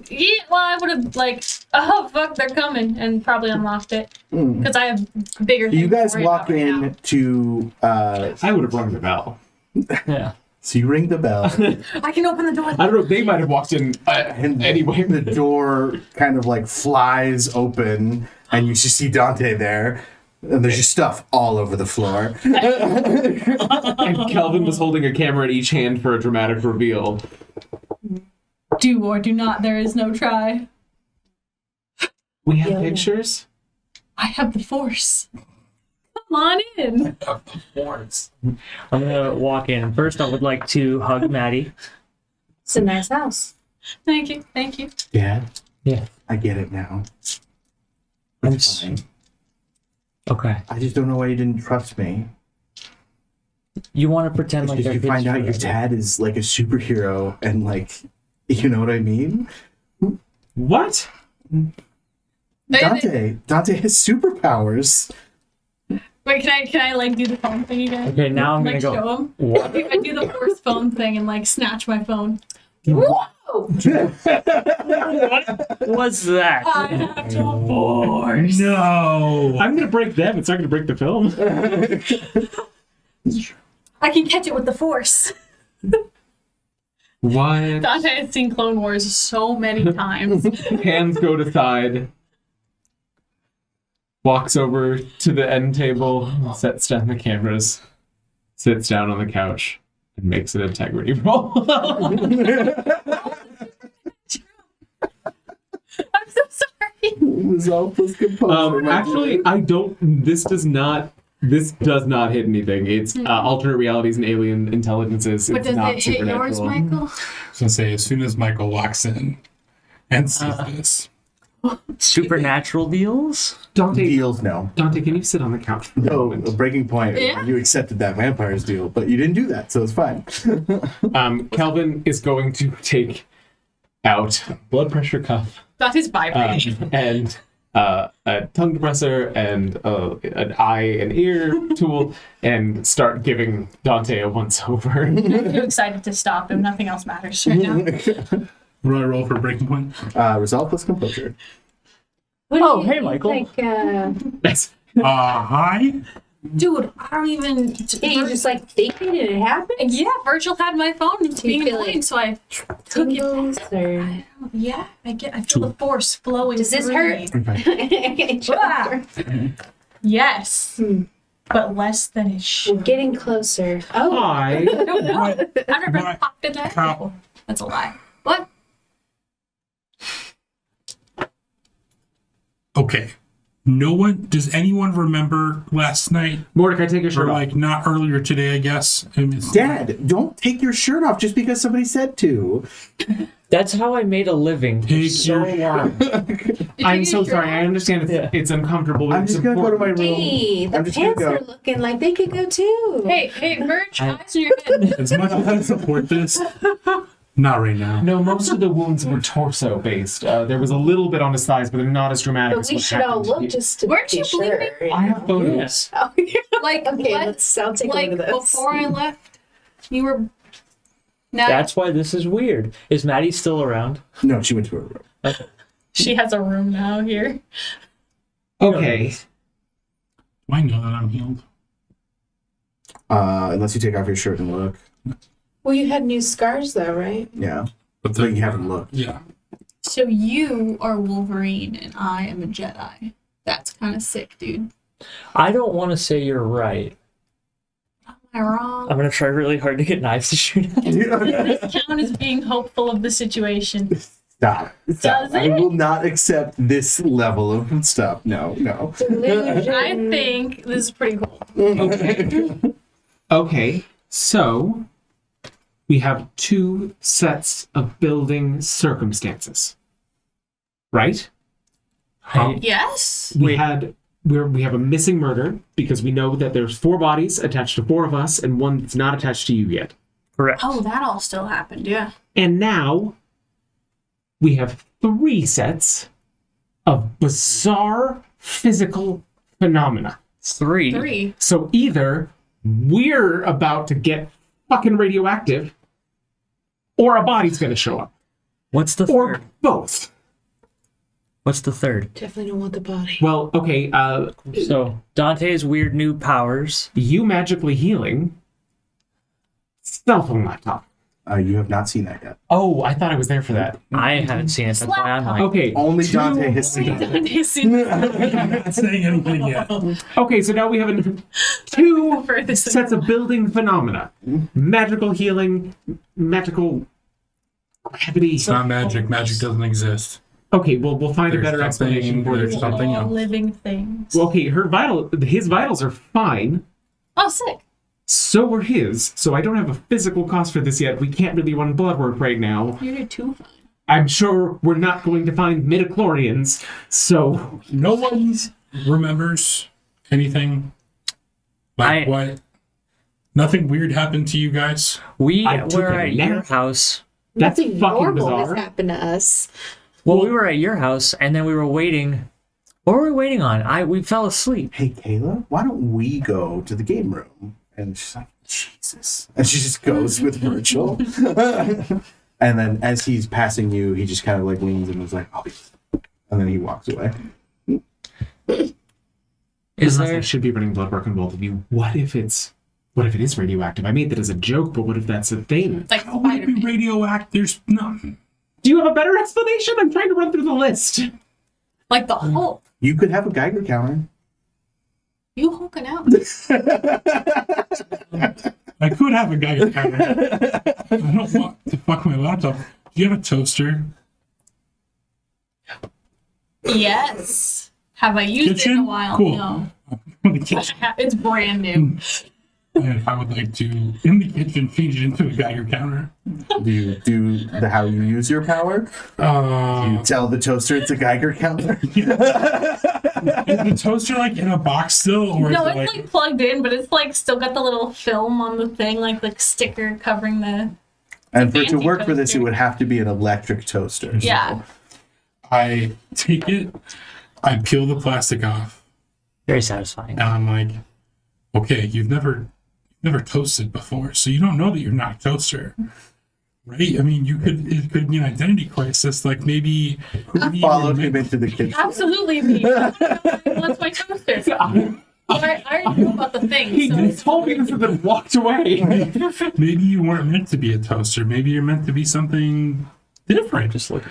Yeah. Well, I would have like, oh fuck, they're coming, and probably unlocked it because I have bigger. You things guys to worry walk about right now. in to. I would have rung the bell. Yeah. So you ring the bell, I can open the door. I don't know. They might have walked in and anyway. the door kind of like flies open, and you just see Dante there. And there's just stuff all over the floor. And Kelvin was holding a camera in each hand for a dramatic reveal. Do or do not. There is no try. We have pictures. I have the force. Come on in. I'm gonna walk in. First, I would like to hug Maddie. It's a nice house. Thank you. Thank you. Dad, Yeah. I get it now. I'm It's fine. Okay. I just don't know why you didn't trust me. You want to pretend like Did they're you kids find out your forever. dad is like a superhero and like, you know what I mean? What? Dante has superpowers. Wait, can I like do the phone thing again? Okay, now I'm gonna Like go. show him. What? I do the force phone thing and like snatch my phone. What's that? I have the force. No. I'm gonna break them. It's not gonna break the film. I can catch it with the force. What? Dante has seen Clone Wars so many times. Hands go to side. Walks over to the end table, sets down the cameras, sits down on the couch, and makes an integrity roll. I'm so sorry. Resolve plus composure. Actually, I don't. This does not hit anything. It's alternate realities and alien intelligences. But It's does not it hit yours, supernatural. Michael? I was gonna say, as soon as Michael walks in and sees this, Supernatural deals? Dante, deals no. Dante, can you sit on the couch for a No, moment? a breaking point. Yeah. You accepted that vampire's deal, but you didn't do that, so it's fine. Kelvin is going to take out a blood pressure cuff Dante's vibrating. and a tongue depressor and an eye and ear tool and start giving Dante a once over. I'm too excited to stop him. Nothing else matters right now. what do I roll for breaking point? Resolve plus composure. What Oh, do you hey, think, Michael. Like, That's Hi. Dude, I don't even. yeah, you just like think it and it happened? Yeah, Virgil had my phone. It's Do you being feel annoying, like so I took it. Tingles or Yeah, I feel the force flowing. does this through hurt? me. Ah. Yes, but less than it should. We're getting closer. Oh, hi. I don't know. I've never been What? popped in that. How? That's a lie. What? Okay. No one. Does anyone remember last night, Mordecai, take your shirt or off. like not earlier today? I guess. I mean, Dad, don't take your shirt off just because somebody said to. That's how I made a living for Take so your- long. I'm so sorry. I understand it's uncomfortable. But I'm it's just gonna go to my important. room. hey, the I'm just gonna pants go. are looking like they could go too. Hey, Virg, eyes in your head. as much as I support this, not right now. No, most of the wounds were torso based. There was a little bit on his thighs, but they're not as dramatic But as we what should all happened. look just to Weren't be you sure. bleeding? I have photos. Oh, yeah. Like, Okay, what? I'll take a Like, look at this. before I left, you were. Now That's why this is weird. Is Maddie still around? No, she went to her room. she has a room now here. Okay. Do I know that I'm healed? Unless you take off your shirt and look. Well, you had new scars though, right? Yeah. But But you haven't looked. Yeah. So you are Wolverine and I am a Jedi. That's kind of sick, dude. I don't want to say you're right. Am I wrong? I'm gonna try really hard to get knives to shoot at. Does this count as being hopeful of the situation? Stop. Stop. Does I it? will not accept this level of stuff. No. I think this is pretty cool. Okay. So we have two sets of building circumstances. Right? I- Yes. We have a missing murder because we know that there's 4 bodies attached to 4 of us and one that's not attached to you yet. Correct. Oh, that all still happened, yeah. And now we have 3 sets of bizarre physical phenomena. 3. 3. So either we're about to get fucking radioactive, or a body's gonna show up. What's the Or third? both. What's the third? Definitely don't want the body. Well, okay, So Dante's weird new powers. you magically healing. Cell phone laptop. You have not seen that yet. Oh, I thought I was there for that. I haven't seen it. That's why I'm like, Okay. Only two- Dante has seen it. I'm not saying anything yet. Okay, so now we have two Furthest thing. sets of building phenomena. Magical healing, magical gravity. It's not magic. Magic doesn't exist. Okay, well, we'll find a There's better explanation for there's this. something All else. living things. Well, okay, his vitals are fine. Oh, sick. So were his. So I don't have a physical cost for this yet. We can't really run blood work right now. You did 2 fine. I'm sure we're not going to find midichlorians. So No one remembers anything. Like I- what? Nothing weird happened to you guys? we I took were a at your nap. house. that's Nothing fucking normal bizarre. has happened to us. Well, we were at your house, and then we were waiting. What were we waiting on? We fell asleep. Hey, Kayla, why don't we go to the game room? And she's like, Jesus. And she just goes with Virgil. And then as he's passing you, he just kind of like leans and was like, oh, and then he walks away. Is Unless I there? should be running blood work on both of you. What if it is radioactive? I made that as a joke, but what if that's a thing? Like How would it be Spider-Man. radioactive? There's no. Do you have a better explanation? I'm trying to run through the list. Like the Hulk. You could have a Geiger counter. You hulking out. I could have a Geiger counter. I don't want to fuck my laptop. Do you have a toaster? Yes. Have I used it in a Kitchen? while? Cool. No. In the kitchen. It's brand new. And I would like to, in the kitchen, change it into a Geiger counter. Do you do the how you use your power? You tell the toaster it's a Geiger counter. Is the toaster like in a box still, or No, is it it's like plugged in, but it's like still got the little film on the thing, like the sticker covering the. And for it to fancy work for this, it toaster. would have to be an electric toaster. Yeah. I take it, I peel the plastic off, Very satisfying. and I'm like, okay, you've never toasted before, so you don't know that you're not a toaster, right? I mean, it could be an identity crisis, like maybe Followed him into the kitchen. Absolutely me. What's my toaster? I already knew about the thing. He So just told me this and then walked away. maybe you weren't meant to be a toaster. Maybe you're meant to be something different. Just look.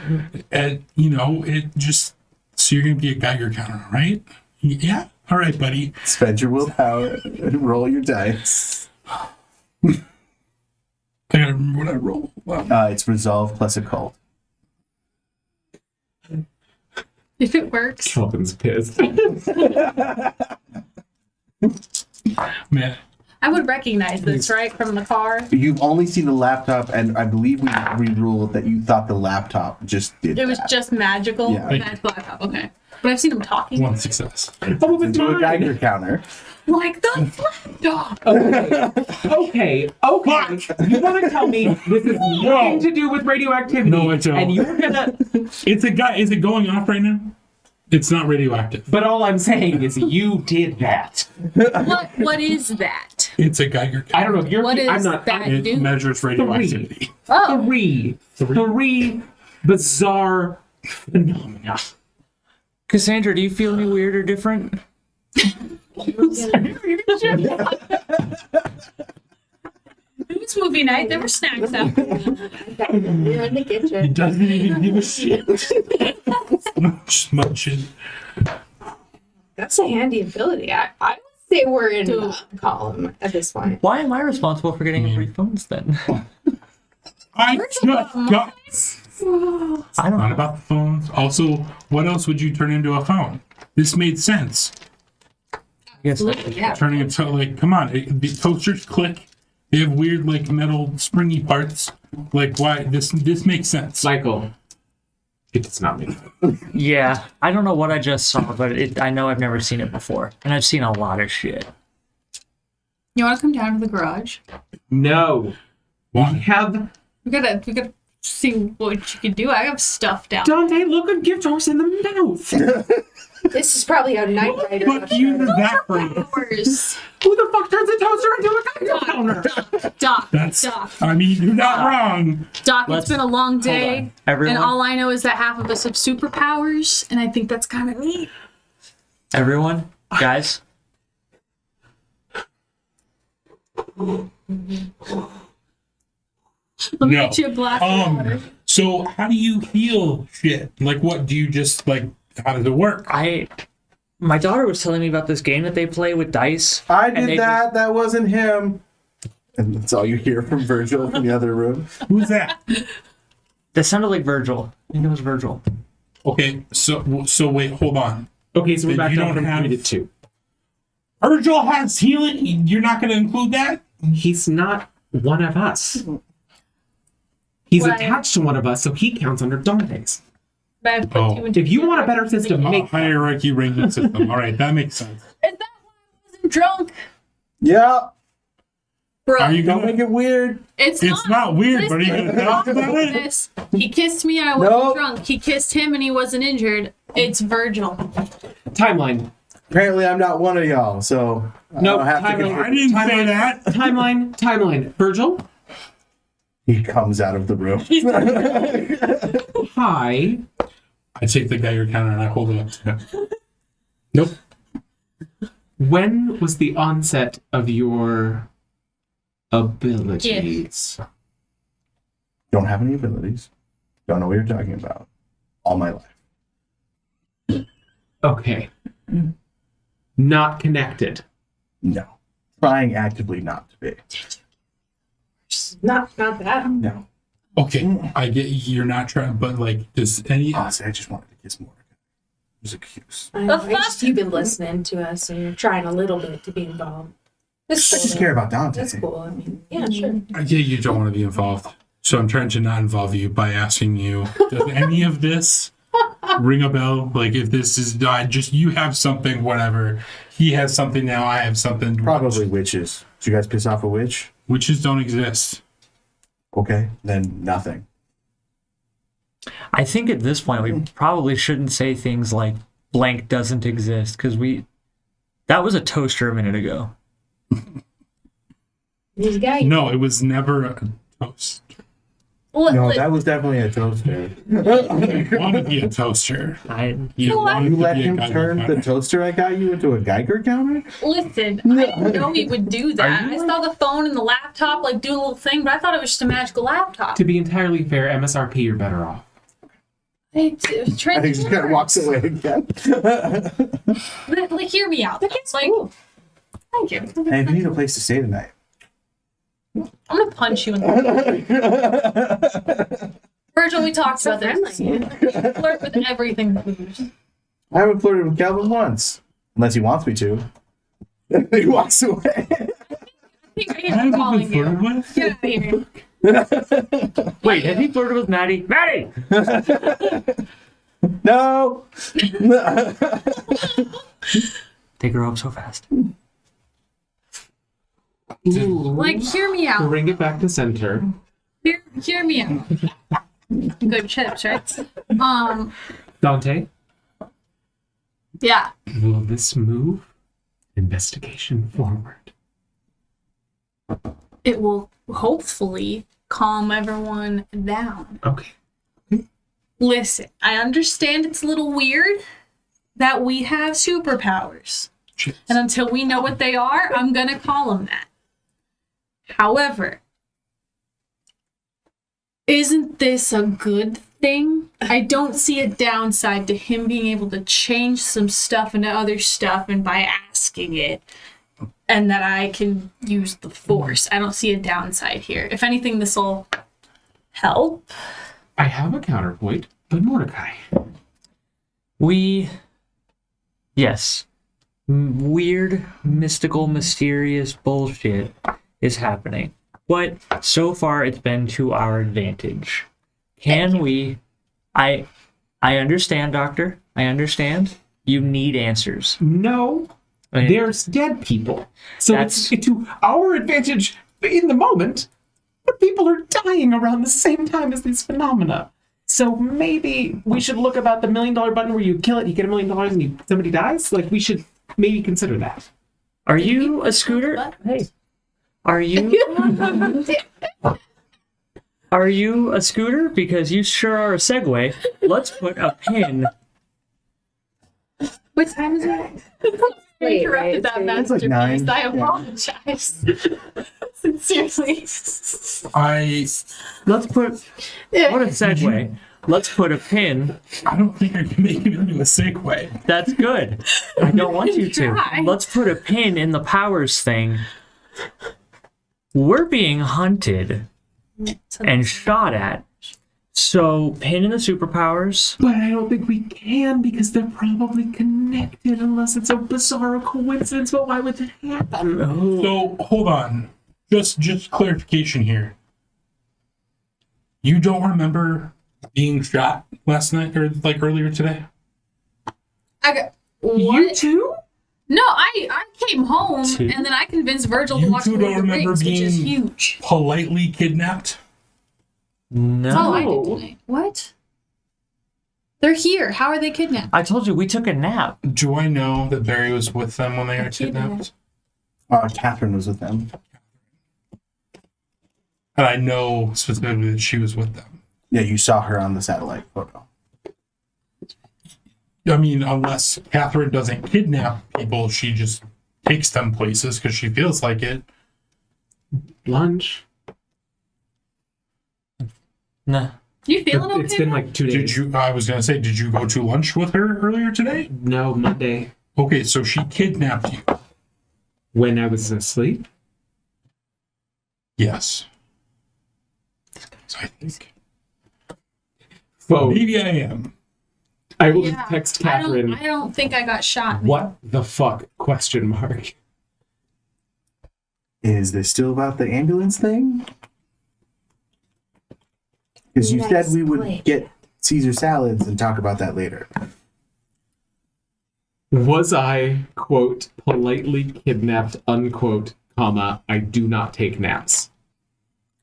And it just so you're gonna be a Geiger counter, right? Yeah. All right, buddy. Spend your willpower and roll your dice. I gotta remember what I roll. Wow. It's resolve plus occult. if it works, Kelvin's pissed. Man, I would recognize this, right, from the car. You've only seen the laptop, and I believe we ruled that you thought the laptop just did It was that. just magical. Yeah. That's laptop. Okay. But I've seen him talking. one success. Oh, it's into a mine. Geiger counter. Like the laptop. Okay. You want to tell me this is nothing to do with radioactivity? No, I don't. And you're gonna. It's a guy. Is it going off right now? It's not radioactive. But all I'm saying is you did that. What is that? It's a Geiger counter. I don't know if you're. What is I'm not. that? It do? measures radioactivity. Oh, Three bizarre phenomena. Cassandra, do you feel any weird or different? it was movie night. There were snacks out. You're in the He kitchen. doesn't even give a shit. Just munching. That's a handy ability. I would say we're in Dude. the column at this point. Why am I responsible for getting free phones then? I just got I don't not know. about the phones. Also, what else would you turn into a phone? This made sense. I guess Yeah. Turning it to like, come on, the toasters click. They have weird like metal springy parts. Like, why this makes sense. Michael. It does not make sense. Yeah, I don't know what I just saw, but I know I've never seen it before, and I've seen a lot of shit. You want to come down to the garage? No. Why? Have We gotta see what you can do. I have stuff down. Dante look a gift horse in the mouth. This is probably a Night Rider. Fuck you to that phrase. Powers. Who the fuck turns a toaster into a Geiger counter? Doc. That's, Doc. I mean, you're not wrong. Doc, Let's- it's been a long day. Everyone, And all I know is that half of us have superpowers, and I think that's kind of neat. everyone, guys. Let me No. get you a glass of water. So how do you heal shit? Like, what do you just like? How does it work? My daughter was telling me about this game that they play with dice. I and they did that. That wasn't him. And that's all you hear from Virgil from the other room. Who's that? That sounded like Virgil. I think it was Virgil. Okay, so wait, hold on. Okay, so we're Then back you down don't from have- 3 to 2. Virgil has healing. You're not going to include that? He's not one of us. He's Why? attached to one of us, so he counts under Dante's. But I put Oh. two and two If you want a together. better system, make Hierarchy ranking system. All right, that makes sense. Is that why I wasn't drunk? Yeah. Bro, Are you Don't gonna? make it weird. it's not weird, but are you Listen, gonna talk about it? this. He kissed me and I wasn't Nope. drunk. He kissed him and he wasn't injured. It's Virgil. timeline. Apparently, I'm not one of y'all, so No, I don't have to. timeline. I didn't say that. Timeline. Virgil, He comes out of the room. hi. I take the Geiger counter and I hold it up to him. Nope. When was the onset of your abilities? Don't have any abilities. Don't know what you're talking about. All my life. Okay. Not connected. No. Trying actively not to be. Not that. No. Okay, I get you're not trying, but like, does any? Honestly, I just wanted to kiss more. It was a kiss. I know, The it's just you've been listening to us and you're trying a little bit to be involved. That's I just cool. care about Dante. That's cool. I mean, yeah, sure. I get you don't want to be involved, so I'm trying to not involve you by asking you, does any of this ring a bell? Like, if this is just you have something, whatever. He has something now. I have something. Probably witches. Did you guys piss off a witch? Witches don't exist. Okay, then nothing. I think at this point we probably shouldn't say things like blank doesn't exist because that was a toaster a minute ago. These guys. No, it was never a toast. No, that was definitely a toaster. You want to be a toaster. You what? wanted You to let be a him Geiger turn counter. the toaster I got you into a Geiger counter? Listen, I didn't know he would do that. Are you I saw the phone and the laptop like do a little thing, but I thought it was just a magical laptop. To be entirely fair, MSRP, you're better off. I think he just kind of walks away again. Like, hear me out. It's like, thank you. Hey, we need a place to stay tonight. I'm gonna punch you in the Virgil, we talked about this. Flirt with everything that moves. I haven't flirted with Calvin once. Unless he wants me to. He walks away. I think I I hate haven't calling been flirted you. with. Get out of here. Wait, have you flirted with Maddie? Maddie! No! They grow up so fast. Like, hear me out. Bring it back to center. Hear me out. Good chips, right? Dante, Yeah. will this move investigation forward? It will hopefully calm everyone down. Okay. Listen, I understand it's a little weird that we have superpowers. Chips. And until we know what they are, I'm going to call them that. However, isn't this a good thing? I don't see a downside to him being able to change some stuff into other stuff and by asking it, and that I can use the force. I don't see a downside here. If anything, this will help. I have a counterpoint, but Mordecai. Yes, weird, mystical, mysterious bullshit is happening. But so far it's been to our advantage. Can we... I understand, Doctor. I understand. You need answers. No, I- there's dead people. So That's- it's to our advantage in the moment, but people are dying around the same time as these phenomena. So maybe we should look about the $1 million button where you kill it, you get $1 million, and somebody dies. Like we should maybe consider that. Are you a scooter? Hey. Are you Are you a scooter? Because you sure are a Segway. Let's put a pin. What time is it? Wait, Interrupted that right? masterpiece. It's like 9. I apologize. Sincerely. Let's put what a Segway. Let's put a pin. I don't think I can make it into a segue. That's good. I don't want you to. Try. Let's put a pin in the powers thing. We're being hunted and shot at. So, pin in the superpowers. But I don't think we can because they're probably connected unless it's a bizarre coincidence. But why would that happen? So hold on, just clarification here. You don't remember being shot last night or like earlier today? I got You what? too? No, I came home Two. and then I convinced Virgil to You watch two Lord don't of the remember Rings, which is being- huge. Politely kidnapped? No. That's all I did tonight. What? They're here. How are they kidnapped? I told you we took a nap. Do I know that Barry was with them when they got Kidnapped. kidnapped? Catherine was with them. And I know specifically that she was with them. Yeah, you saw her on the satellite photo. I mean, unless Catherine doesn't kidnap people, she just takes them places because she feels like it. Lunch. Nah. You feeling okay? It's been like 2 days. Did you? I was gonna say, did you go to lunch with her earlier today? No, Monday. Okay, so she kidnapped you. When I was asleep? Yes. I think. Whoa. Maybe I am. I will Yeah. text I Catherine. don't think I got shot. What the fuck? Question mark. Is this still about the ambulance thing? Because you said Next we would plate. get Caesar salads and talk about that later. Was I, quote, politely kidnapped, unquote, comma, I do not take naps?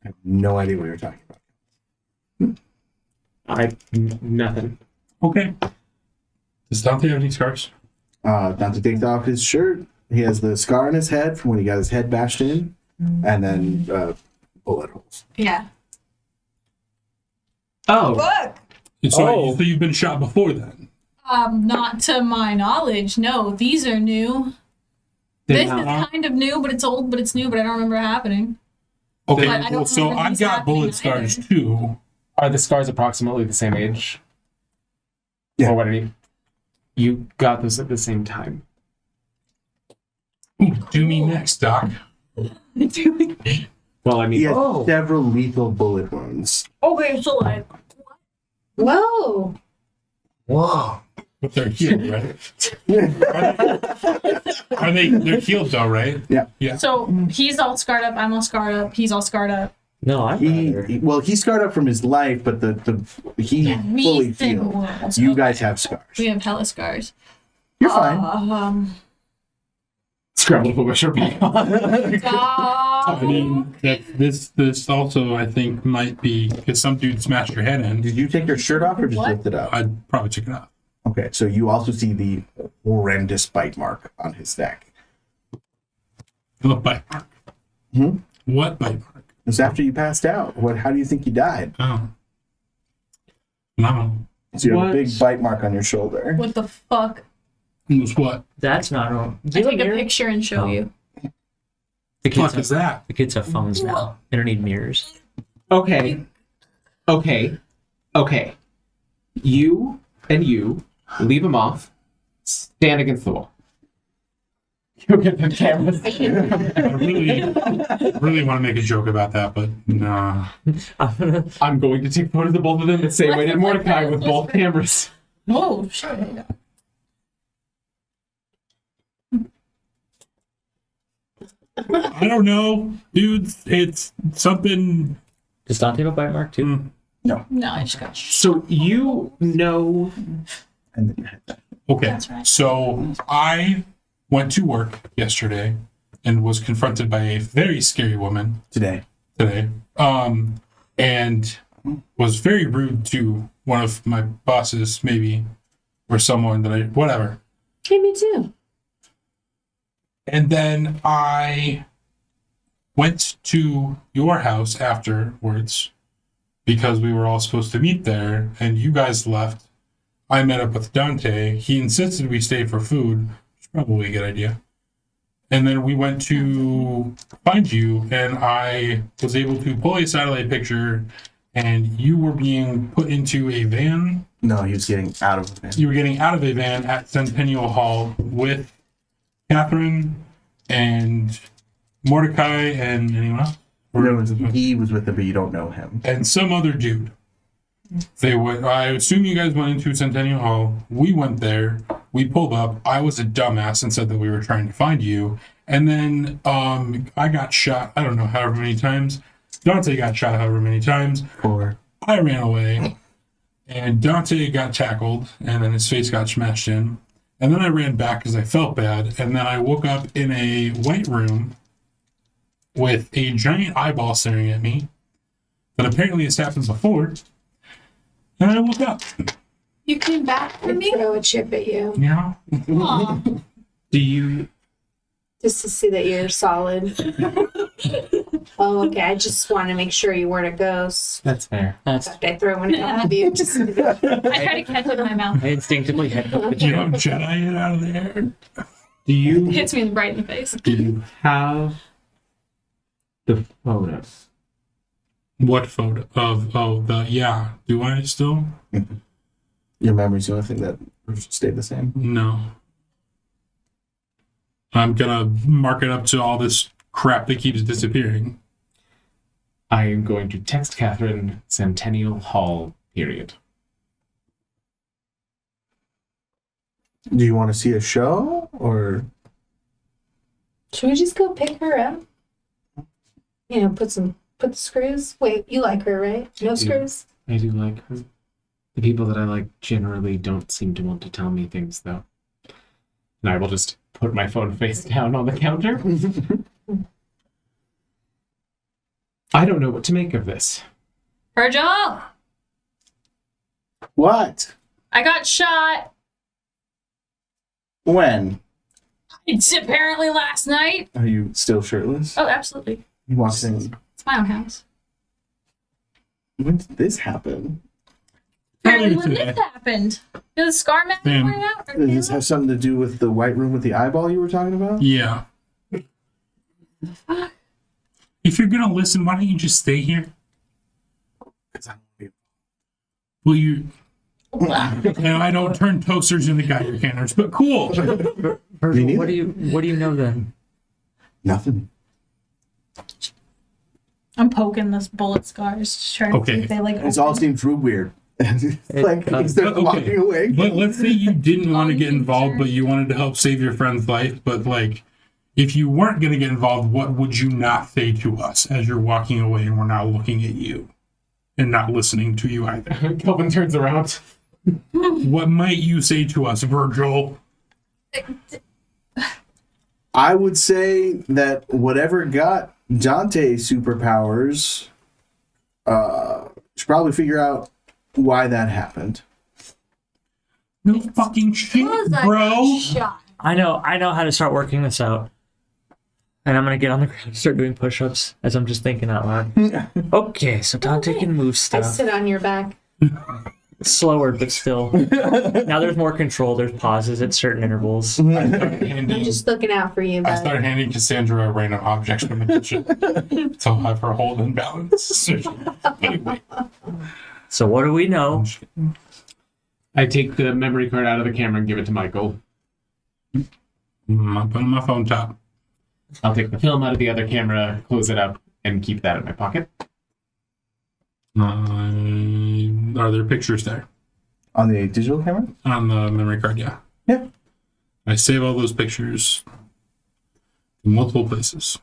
I have no idea what you're talking about. Nothing. Okay. Does Dante have any scars? Dante takes off his shirt. He has the scar on his head from when he got his head bashed in, and then bullet holes. Yeah. Oh, So you've been shot before then? Not to my knowledge. No, these are new. then This how- is kind of new, but it's old, but it's new, but I don't remember it happening. Okay, But I don't well, so remember I've these got happening bullet scars either. too. are the scars approximately the same age? Yeah. Or what I mean? You got those at the same time. Ooh, do me next, Doc. Well, I mean, He has several lethal bullet wounds. Okay, so like, Whoa. Whoa. But they're healed, right? Are they? They're healed though, right? Yeah. Yeah. so he's all scarred up. I'm all scarred up. He's all scarred up. No, I'm rather. He scarred up from his life, but he fully Recent healed. wounds. You Okay. guys have scars. We have hella scars. You're fine. scrambled for my shirt back on. I mean, this also I think might be because some dude smashed your head in. Did you take your shirt off or just What? lift it up? I'd probably took it off. Okay, so you also see the horrendous bite mark on his neck. What bite mark? Hmm? What bite mark? It was after you passed out. How do you think you died? Oh. No. So you have a What? big bite mark on your shoulder. What the fuck? It was what? That's not wrong. Do I you have take a mirror? picture and show Oh. you. The What kids fuck is have, that? the kids have phones now. They don't need mirrors. Okay. You and you leave him off. Stand against the wall. You get the cameras. I really want to make a joke about that, but nah. I'm gonna. I'm going to take photos of both of them the same way did Mordecai with both cameras. Oh shit! I don't know, dudes. It's something. Does Dante have a bite mark too? Mm. No, I just got. So you know And then you hit that. Okay, That's right. so I went to work yesterday and was confronted by a very scary woman Today. today, and was very rude to one of my bosses, maybe, or someone that whatever. Hey, me too. And then I went to your house afterwards because we were all supposed to meet there, and you guys left. I met up with Dante. He insisted we stay for food, which is probably a good idea. And then we went to find you, and I was able to pull a satellite picture, and you were being put into a van. No, he was getting out of it. You were getting out of a van at Centennial Hall with Catherine and Mordecai and anyone else? He was with him, but you don't know him. And some other dude. I assume you guys went into Centennial Hall. We went there. We pulled up. I was a dumbass and said that we were trying to find you. And then I got shot, I don't know, however many times. Dante got shot however many times. Or I ran away. And Dante got tackled. And then his face got smashed in. And then I ran back because I felt bad. And then I woke up in a white room with a giant eyeball staring at me. But apparently it's happened before. And I woke up. You came back for me? Throw a chip at you Yeah. Aw. Do you just to see that you're solid. Oh, okay. I just want to make sure you weren't a ghost. That's fair. That's I throw one at you. Just I try to catch it in my mouth. I instinctively head the You know, Jedi it out of there. Do you It hits me right in the face. do you have the photo? What photo of yeah. Do I still? your memory's the only thing that stayed the same. No. I'm gonna mark it up to all this crap that keeps disappearing. I am going to text Catherine Centennial Hall, period. Do you want to see a show or? Should we just go pick her up? You know, put the screws. Wait, you like her, right? No do. screws? I do like her. The people that I like generally don't seem to want to tell me things, though. And I will just put my phone face down on the counter. I don't know what to make of this. Virgil, What? I got shot. When? It's apparently last night. Are you still shirtless? Oh, absolutely. He walks in. It's my own house. When did this happen? Apparently Earlier when today. this happened. Did the scar map Damn. point out? Or Does this Caleb? have something to do with the white room with the eyeball you were talking about? Yeah. If you're gonna listen, why don't you just stay here? Well, you. And I don't turn toasters into Geiger counters, but cool. Virgil, neither. what do you know then? Nothing. I'm poking this bullet scars, just trying to see Okay. if they like. It's all seems real weird. Like he starts walking away. But let's say you didn't want to get you involved, sure? but you wanted to help save your friend's life. But like, if you weren't going to get involved, what would you not say to us as you're walking away and we're now looking at you and not listening to you either? Kelvin turns around. What might you say to us, Virgil? I would say that whatever got Dante superpowers, should probably figure out why that happened. No fucking shit, bro. Shot. I know how to start working this out. And I'm gonna get on the ground and start doing push-ups as I'm just thinking out loud. Okay, so Dante can move I stuff. sit on your back. Slower, but still. Now there's more control. There's pauses at certain intervals. I'm just looking out for you, I bud. start handing Cassandra random objects from the kitchen to have her hold and balance. Anyway, So what do we know? I take the memory card out of the camera and give it to Michael. I'm putting my phone top. I'll take the film out of the other camera, close it up, and keep that in my pocket. Are there pictures there On the digital camera? on the memory card? Yeah. Yeah. I save all those pictures in multiple places.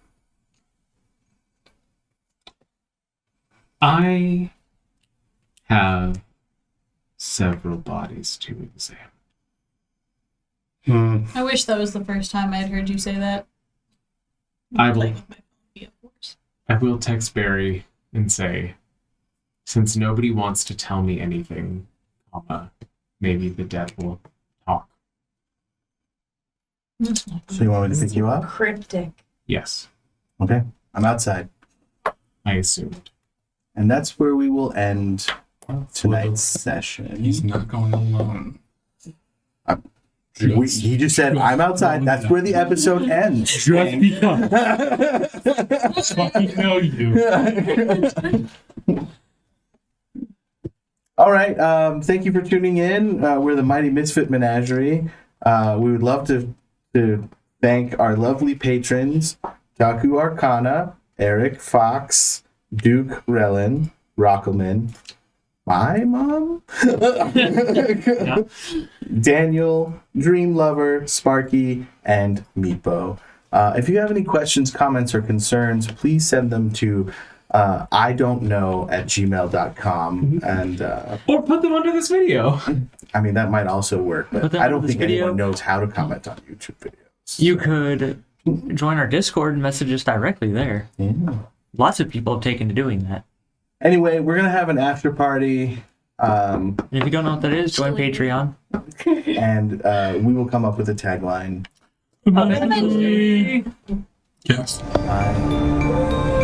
I have several bodies to examine. I wish that was the first time I'd heard you say that. I will- Playing with my phone, of course. I will text Barry and say, since nobody wants to tell me anything, maybe the dead will talk. So you want me to pick you up? Cryptic. Yes, Okay, I'm outside. I assumed. And that's where we will end tonight's session. He's not going alone. He just said, I'm outside. That's where the episode ends. Just because. Fucking know you. All right. Thank you for tuning in. We're the Mighty Misfit Menagerie. We would love to thank our lovely patrons, Taku Arcana, Eric Fox, Duke Relin, Rockelman, my mom, Daniel, Dream Lover, Sparky, and Meepo. If you have any questions, comments, or concerns, please send them to idon'tknow@gmail.com. And Or put them under this video. I mean, that might also work, Put but them I under don't this think video. anyone knows how to comment on YouTube videos. You could join our Discord and message us directly there. Yeah. Lots of people have taken to doing that. Anyway, we're going to have an after party. And if you don't know what that is, join Patreon. And we will come up with a tagline. Yes. Bye.